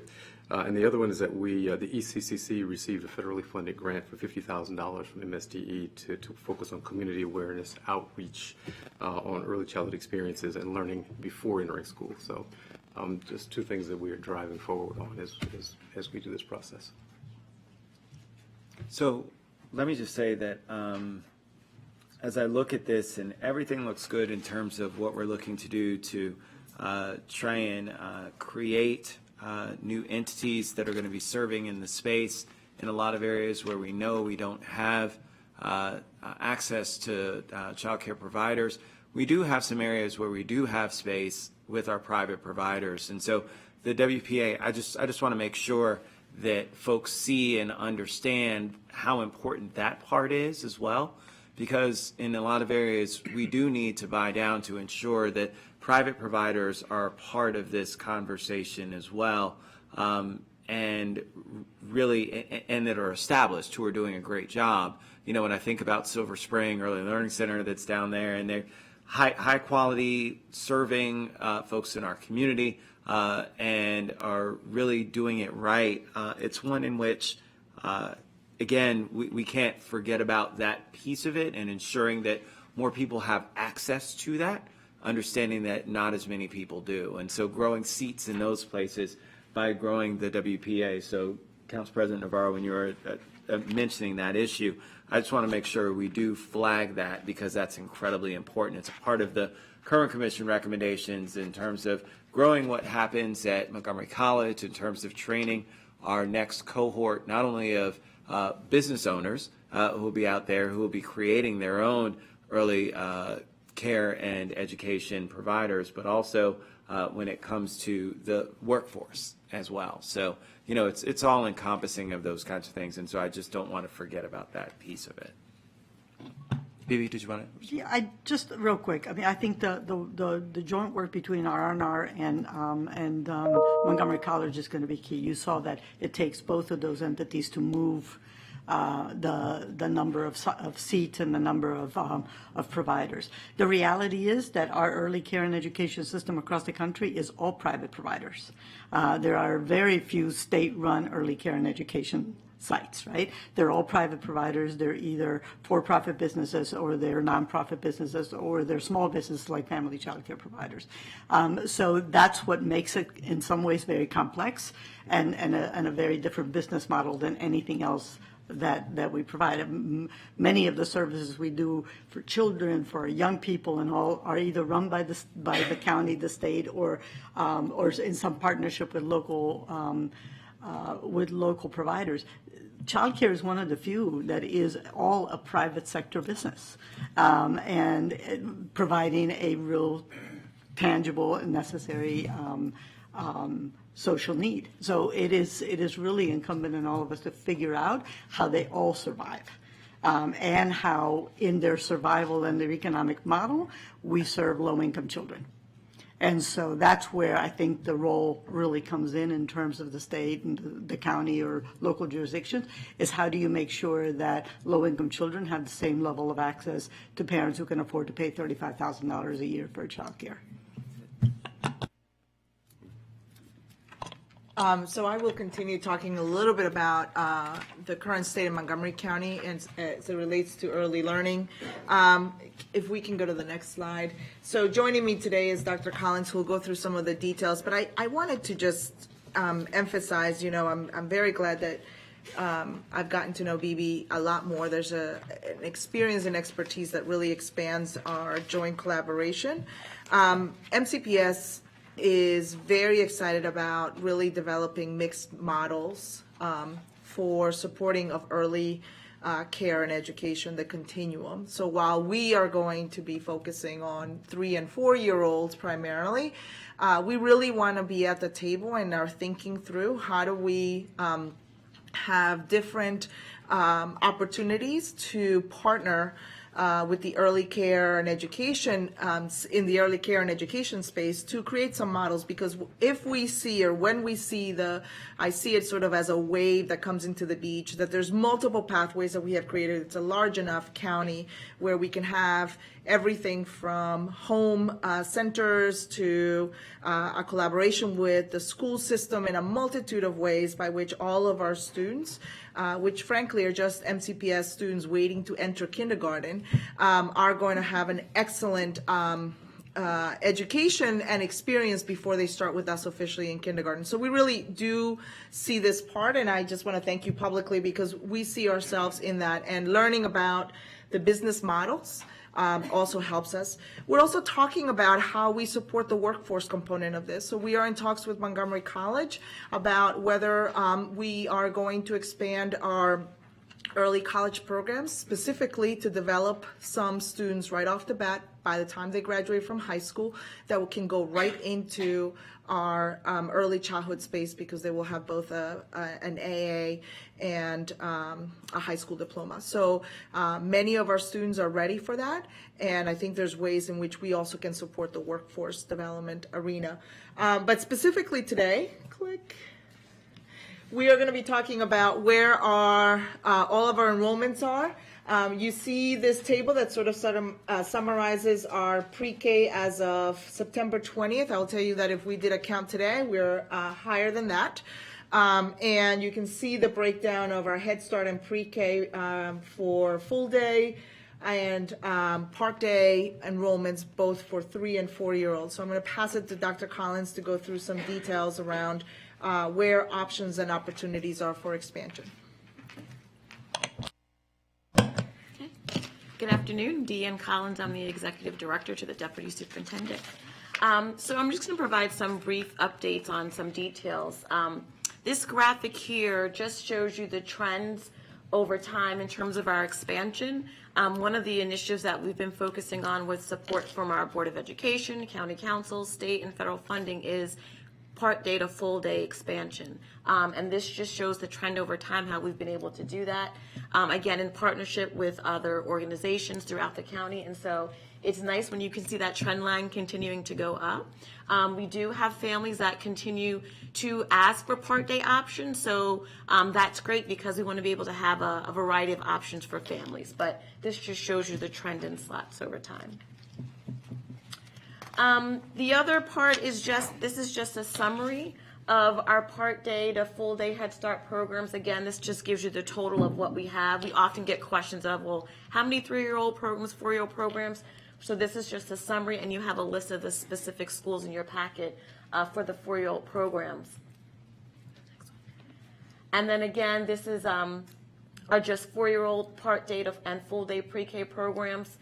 And the other one is that the ECCC received a federally funded grant for $50,000 from MSDE to focus on community awareness, outreach on early childhood experiences and learning before entering school. So just two things that we are driving forward on as we do this process. So let me just say that as I look at this, and everything looks good in terms of what we're looking to do to try and create new entities that are going to be serving in the space in a lot of areas where we know we don't have access to child care providers. We do have some areas where we do have space with our private providers. And so the WPA, I just want to make sure that folks see and understand how important that part is as well, because in a lot of areas we do need to buy down to ensure that private providers are part of this conversation as well, and really, and that are established, who are doing a great job. You know, when I think about Silver Spring Early Learning Center that's down there, and they're high quality serving folks in our community, and are really doing it right. It's one in which, again, we can't forget about that piece of it and ensuring that more people have access to that, understanding that not as many people do. And so growing seats in those places by growing the WPA. So Council President Navarro, when you were mentioning that issue, I just want to make sure we do flag that, because that's incredibly important. It's a part of the current commission recommendations in terms of growing what happens at Montgomery College, in terms of training our next cohort, not only of business owners who will be out there, who will be creating their own early care and education providers, but also when it comes to the workforce as well. So, you know, it's all encompassing of those kinds of things, and so I just don't want to forget about that piece of it. Bibi, did you want to? Yeah, I just real quick. I mean, I think the joint work between R&R and Montgomery College is going to be key. You saw that it takes both of those entities to move the number of seats and the number of providers. The reality is that our early care and education system across the country is all private providers. There are very few state-run early care and education sites, right? They're all private providers. They're either for-profit businesses, or they're nonprofit businesses, or they're small businesses like family child care providers. So that's what makes it in some ways very complex and a very different business model than anything else that we provide. Many of the services we do for children, for young people, and all are either run by the county, the state, or in some partnership with local providers. Childcare is one of the few that is all a private sector business, and providing a real tangible and necessary social need. So it is really incumbent on all of us to figure out how they all survive, and how in their survival and their economic model, we serve low-income children. And so that's where I think the role really comes in terms of the state and the county or local jurisdictions, is how do you make sure that low-income children have the same level of access to parents who can afford to pay $35,000 a year for child care. So I will continue talking a little bit about the current state of Montgomery County and as it relates to early learning. If we can go to the next slide. So joining me today is Dr. Collins, who will go through some of the details. But I wanted to just emphasize, you know, I'm very glad that I've gotten to know Bibi a lot more. There's an experience and expertise that really expands our joint collaboration. MCPS is very excited about really developing mixed models for supporting of early care and education, the continuum. So while we are going to be focusing on 3 and 4-year-olds primarily, we really want to be at the table and are thinking through how do we have different opportunities to partner with the early care and education, in the early care and education space, to create some models. Because if we see, or when we see I see it sort of as a wave that comes into the beach, that there's multiple pathways that we have created. It's a large enough county where we can have everything from home centers to a collaboration with the school system in a multitude of ways by which all of our students, which frankly are just MCPS students waiting to enter kindergarten, are going to have an excellent education and experience before they start with us officially in kindergarten. So we really do see this part, and I just want to thank you publicly because we see ourselves in that, and learning about the business models also helps us. We're also talking about how we support the workforce component of this. So we are in talks with Montgomery College about whether we are going to expand our early college programs, specifically to develop some students right off the bat by the time they graduate from high school that can go right into our early childhood space, because they will have both an AA and a high school diploma. So many of our students are ready for that, and I think there's ways in which we also can support the workforce development arena. But specifically today, we are going to be talking about where all of our enrollments are. You see this table that sort of summarizes our pre-K as of September 20th. I'll tell you that if we did a count today, we're higher than that. And you can see the breakdown of our Head Start and pre-K for full day and part day enrollments, both for 3 and 4-year-olds. So I'm going to pass it to Dr. Collins to go through some details around where options and opportunities are for expansion. Good afternoon, Deanne Collins. I'm the Executive Director to the Deputy Superintendent. So I'm just going to provide some brief updates on some details. This graphic here just shows you the trends over time in terms of our expansion. One of the initiatives that we've been focusing on with support from our Board of Education, County Council, state and federal funding is part day to full day expansion. And this just shows the trend over time, how we've been able to do that, again, in partnership with other organizations throughout the county. And so it's nice when you can see that trend line continuing to go up. We do have families that continue to ask for part day options. So that's great because we want to be able to have a variety of options for families. But this just shows you the trend in slots over time. The other part is this is just a summary of our part day to full day Head Start programs. Again, this just gives you the total of what we have. We often get questions of, well, how many 3-year-old programs, 4-year-old programs? So this is just a summary, and you have a list of the specific schools in your packet for the 4-year-old programs. And then again, this is are just 4-year-old part day and full day pre-K programs.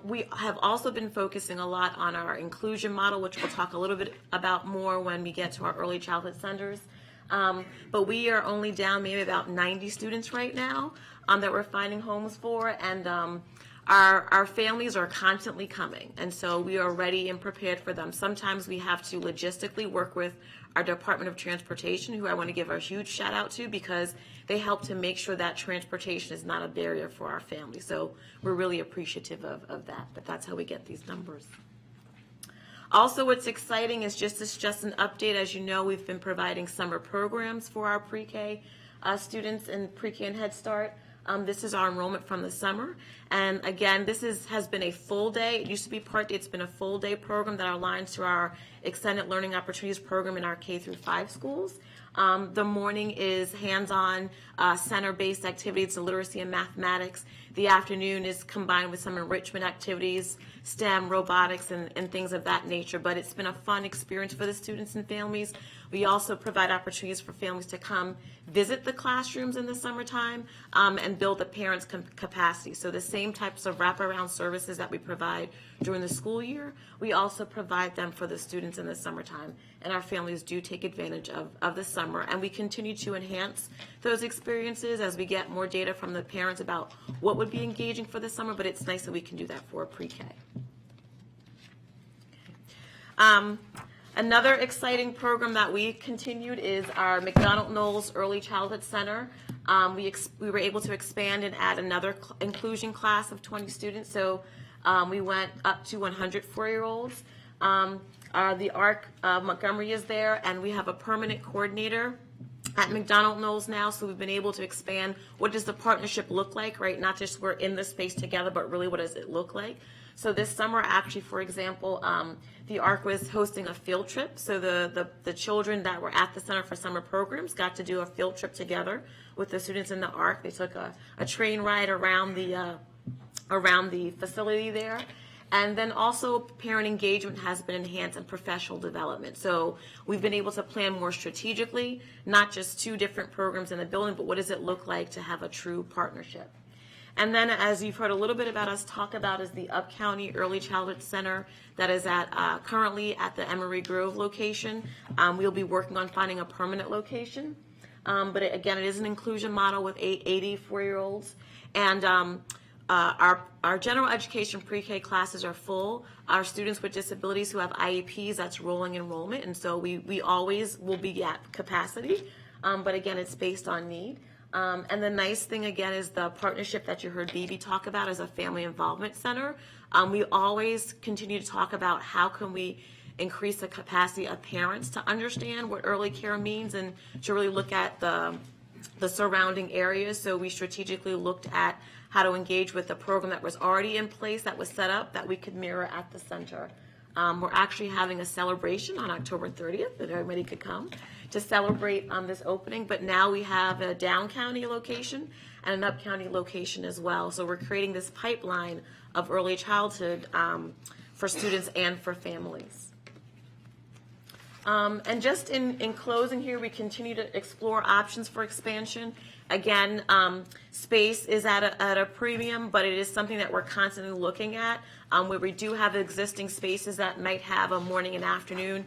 We have also been focusing a lot on our inclusion model, which we'll talk a little bit about more when we get to our early childhood centers. But we are only down maybe about 90 students right now that we're finding homes for, and our families are constantly coming, and so we are ready and prepared for them. Sometimes we have to logistically work with our Department of Transportation, who I want to give a huge shout out to because they help to make sure that transportation is not a barrier for our families. So we're really appreciative of that, but that's how we get these numbers. Also, what's exciting is just an update. As you know, we've been providing summer programs for our pre-K students in pre-K and Head Start. This is our enrollment from the summer. And again, this has been a full day. It used to be part day. It's been a full day program that aligns to our Extended Learning Opportunities program in our K through 5 schools. The morning is hands-on, center-based activities in literacy and mathematics. The afternoon is combined with some enrichment activities, STEM, robotics, and things of that nature. But it's been a fun experience for the students and families. We also provide opportunities for families to come visit the classrooms in the summertime and build the parents' capacity. So the same types of wraparound services that we provide during the school year, we also provide them for the students in the summertime. And our families do take advantage of the summer. And we continue to enhance those experiences as we get more data from the parents about what would be engaging for the summer, but it's nice that we can do that for pre-K. Another exciting program that we continued is our McDonald Knowles Early Childhood Center. We were able to expand and add another inclusion class of 20 students, so we went up to 100 4-year-olds. The ARC Montgomery is there, and we have a permanent coordinator at McDonald Knowles now, so we've been able to expand what does the partnership look like, right? Not just we're in the space together, but really what does it look like? So this summer, actually, for example, the ARC was hosting a field trip. So the children that were at the Center for Summer Programs got to do a field trip together with the students in the ARC. They took a train ride around the facility there. And then also parent engagement has been enhanced and professional development. So we've been able to plan more strategically, not just 2 different programs in the building, but what does it look like to have a true partnership? And then, as you've heard a little bit about us talk about, is the Up County Early Childhood Center that is currently at the Emery Grove location. We'll be working on finding a permanent location. But again, it is an inclusion model with 80 4-year-olds. And our general education pre-K classes are full. Our students with disabilities who have IEPs, that's rolling enrollment. And so we always will be at capacity. But again, it's based on need. And the nice thing, again, is the partnership that you heard Bibi talk about as a family involvement center. We always continue to talk about how can we increase the capacity of parents to understand what early care means and to really look at the surrounding areas. So we strategically looked at how to engage with the program that was already in place, that was set up, that we could mirror at the center. We're actually having a celebration on October 30th that everybody could come to celebrate this opening, but now we have a down county location and an up county location as well. So we're creating this pipeline of early childhood for students and for families. And just in closing here, we continue to explore options for expansion. Again, space is at a premium, but it is something that we're constantly looking at, where we do have existing spaces that might have a morning and afternoon.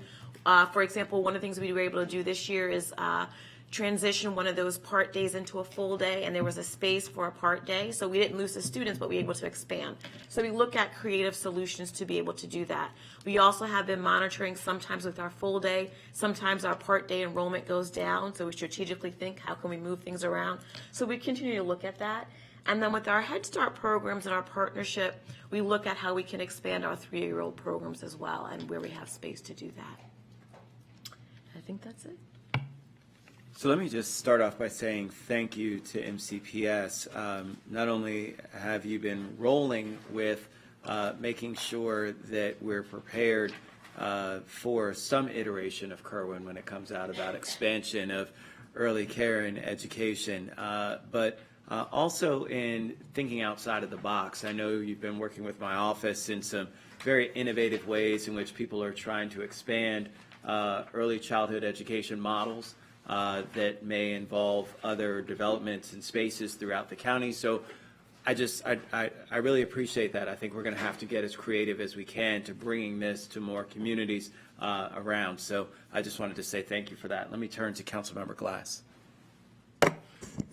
For example, one of the things we were able to do this year is transition one of those part days into a full day, and there was a space for a part day. So we didn't lose the students, but we were able to expand. So we look at creative solutions to be able to do that. We also have been monitoring sometimes with our full day, sometimes our part day enrollment goes down. So we strategically think, how can we move things around? So we continue to look at that. And then with our Head Start programs and our partnership, we look at how we can expand our 3-year-old programs as well and where we have space to do that. I think that's it. So let me just start off by saying thank you to MCPS. Not only have you been rolling with making sure that we're prepared for some iteration of Kerwin when it comes out about expansion of early care and education, but also in thinking outside of the box. I know you've been working with my office in some very innovative ways in which people are trying to expand early childhood education models that may involve other developments and spaces throughout the county. So I really appreciate that. I think we're going to have to get as creative as we can to bringing this to more communities around. So I just wanted to say thank you for that. Let me turn to Councilmember Glass.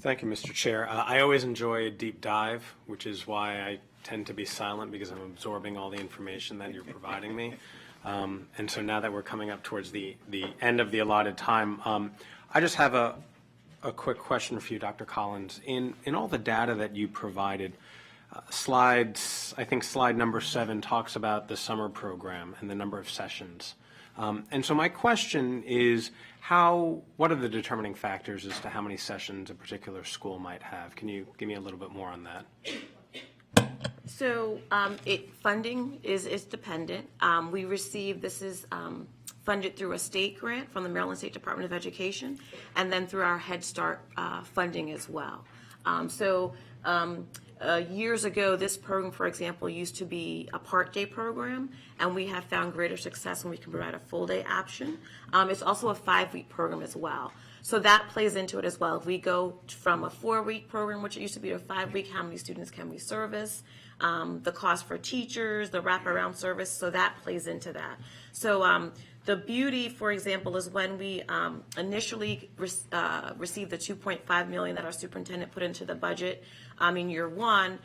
Thank you, Mr. Chair. I always enjoy a deep dive, which is why I tend to be silent, because I'm absorbing all the information that you're providing me. And so now that we're coming up towards the end of the allotted time, I just have a quick question for you, Dr. Collins. In all the data that you provided, slides, I think slide number 7 talks about the summer program and the number of sessions. And so my question is, what are the determining factors as to how many sessions a particular school might have? Can you give me a little bit more on that? So funding is dependent. We receive, this is funded through a state grant from the Maryland State Department of Education, and then through our Head Start funding as well. Years ago, this program, for example, used to be a part-day program, and we have found greater success when we can provide a full-day option. It's also a 5-week program as well. So that plays into it as well. If we go from a 4-week program, which it used to be, to a 5-week, how many students can we service? The cost for teachers, the wraparound service, so that plays into that. So the beauty, for example, is when we initially received the $2.5 million that our superintendent put into the budget in year one.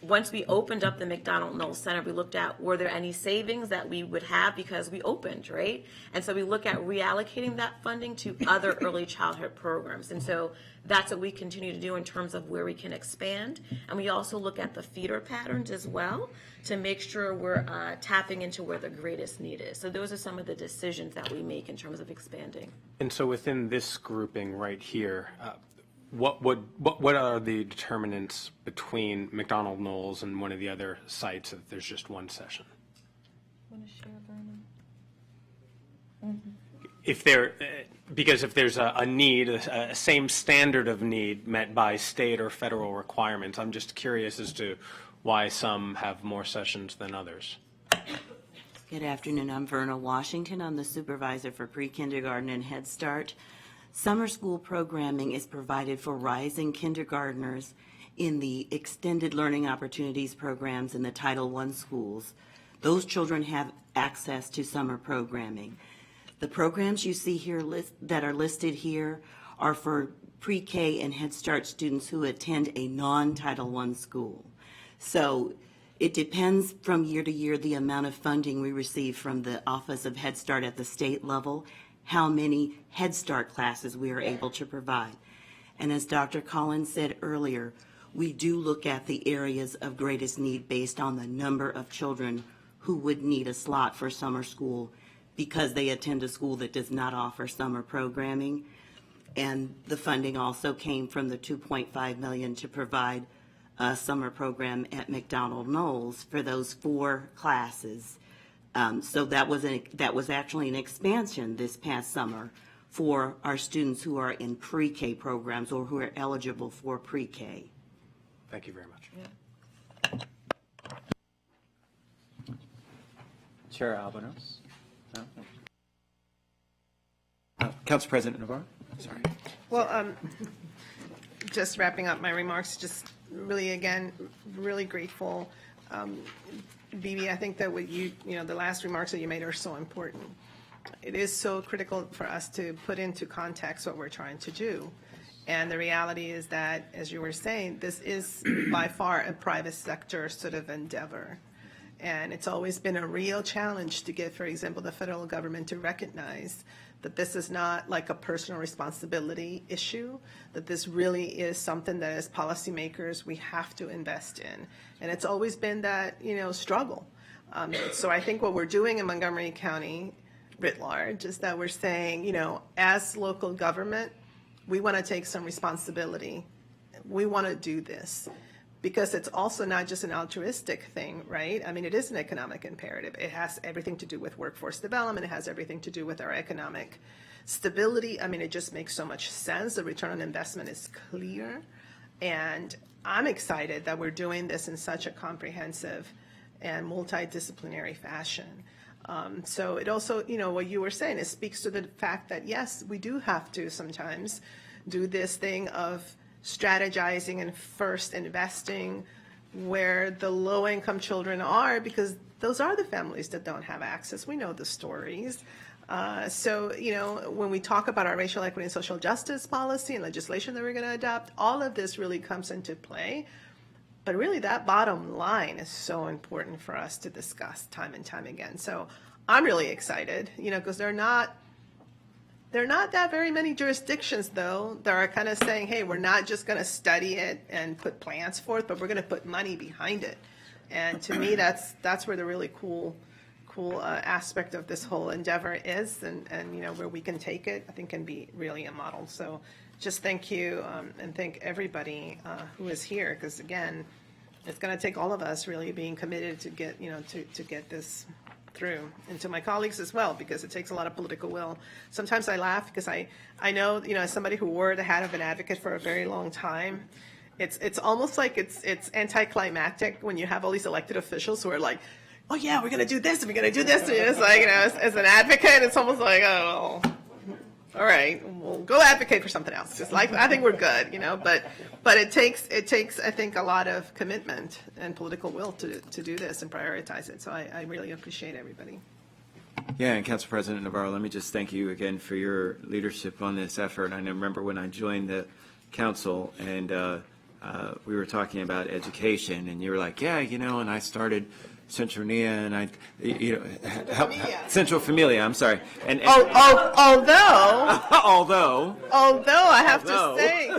Once we opened up the McDonald Knowles Center, we looked at, were there any savings that we would have because we opened, right? And so we look at reallocating that funding to other early childhood programs. And so that's what we continue to do in terms of where we can expand. And we also look at the feeder patterns as well to make sure we're tapping into where the greatest need is. So those are some of the decisions that we make in terms of expanding. And so within this grouping right here, what are the determinants between McDonald Knowles and one of the other sites if there's just one session? If there, because if there's a need, a same standard of need met by state or federal requirements, I'm just curious as to why some have more sessions than others. Good afternoon. I'm Verna Washington. I'm the supervisor for pre-kindergarten and Head Start. Summer school programming is provided for rising kindergartners in the Extended Learning Opportunities programs in the Title I schools. Those children have access to summer programming. The programs you see here that are listed here are for pre-K and Head Start students who attend a non-Title I school. So it depends from year to year the amount of funding we receive from the Office of Head Start at the state level, how many Head Start classes we are able to provide. And as Dr. Collins said earlier, we do look at the areas of greatest need based on the number of children who would need a slot for summer school because they attend a school that does not offer summer programming. And the funding also came from the $2.5 million to provide a summer program at McDonald Knowles for those 4 classes. So that was actually an expansion this past summer for our students who are in pre-K programs or who are eligible for pre-K. Thank you very much. Chair Albanos. No? Council President Navarro. Sorry. Well, just wrapping up my remarks, just really, again, really grateful. Bibi, I think that what the last remarks that you made are so important. It is so critical for us to put into context what we're trying to do. And the reality is that, as you were saying, this is by far a private sector sort of endeavor. And it's always been a real challenge to get, for example, the federal government to recognize that this is not like a personal responsibility issue, that this really is something that as policymakers we have to invest in. And it's always been that, struggle. So I think what we're doing in Montgomery County writ large is that we're saying, as local government, we want to take some responsibility. We want to do this. Because it's also not just an altruistic thing, right? I mean, it is an economic imperative. It has everything to do with workforce development. It has everything to do with our economic stability. I mean, it just makes so much sense. The return on investment is clear. And I'm excited that we're doing this in such a comprehensive and multidisciplinary fashion. So it also, what you were saying, it speaks to the fact that, yes, we do have to sometimes do this thing of strategizing and first investing where the low-income children are, because those are the families that don't have access. We know the stories. So, when we talk about our racial equity and social justice policy and legislation that we're going to adopt, all of this really comes into play. But really, that bottom line is so important for us to discuss time and time again. So I'm really excited, because there are not that very many jurisdictions, though, that are kind of saying, hey, we're not just going to study it and put plans forth, but we're going to put money behind it. And to me, that's where the really cool aspect of this whole endeavor is, and where we can take it, I think can be really a model. So just thank you, and thank everybody who is here, because again, it's going to take all of us really being committed to get, to get this through, and to my colleagues as well, because it takes a lot of political will. Sometimes I laugh because I know, as somebody who wore the hat of an advocate for a very long time, it's almost like it's anticlimactic when you have all these elected officials who are like, oh yeah, we're going to do this and we're going to do this. And it's like, as an advocate, it's almost like, oh, all right, we'll go advocate for something else. Just like, I think we're good, but it takes, I think, a lot of commitment and political will to do this and prioritize it. So I really appreciate everybody. Yeah, and Council President Navarro, let me just thank you again for your leadership on this effort. I remember when I joined the council and we were talking about education, and you were like, yeah, and I started Central Nia, and Central Familia, I'm sorry. And although I have to say,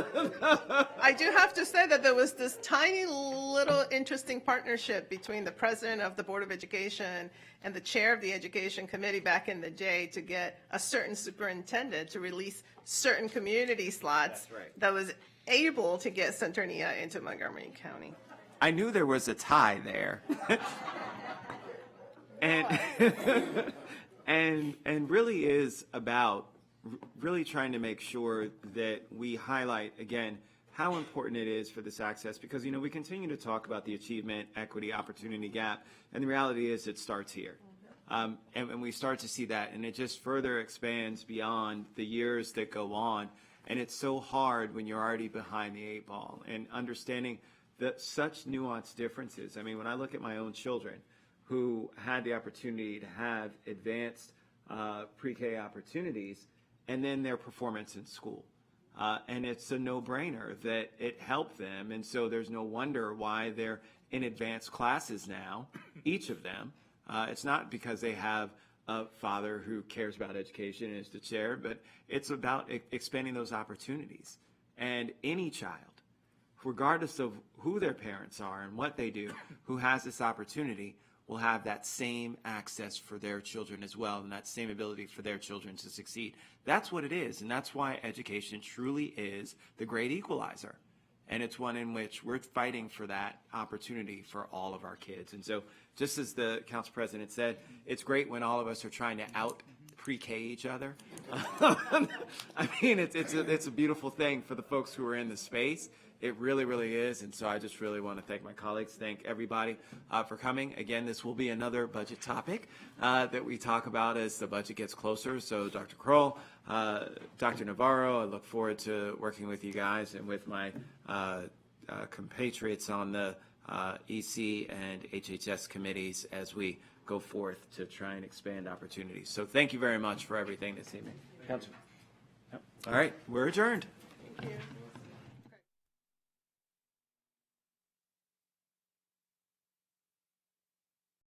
I do have to say that there was this tiny little interesting partnership between the president of the Board of Education and the chair of the Education Committee back in the day to get a certain superintendent to release certain community slots. That's right. That was able to get Central Nia into Montgomery County. I knew there was a tie there. and really is about really trying to make sure that we highlight again how important it is for this access, because we continue to talk about the achievement, equity, opportunity gap, and the reality is it starts here. And we start to see that, and it just further expands beyond the years that go on. And it's so hard when you're already behind the 8 ball, and understanding that such nuanced differences. I mean, when I look at my own children who had the opportunity to have advanced pre-K opportunities, and then their performance in school. And it's a no-brainer that it helped them, and so there's no wonder why they're in advanced classes now, each of them. It's not because they have a father who cares about education and is the chair, but it's about expanding those opportunities. And any child, regardless of who their parents are and what they do, who has this opportunity will have that same access for their children as well, and that same ability for their children to succeed. That's what it is, and that's why education truly is the great equalizer. And it's one in which we're fighting for that opportunity for all of our kids. And so, just as the council president said, it's great when all of us are trying to out pre-K each other. I mean, it's a beautiful thing for the folks who are in the space. It really, really is. And so I just really want to thank my colleagues, thank everybody for coming. Again, this will be another budget topic that we talk about as the budget gets closer. So Dr. Kroll, Dr. Navarro, I look forward to working with you guys and with my compatriots on the EC and HHS committees as we go forth to try and expand opportunities. So thank you very much for everything this evening. Councilman. All right, we're adjourned. Thank you.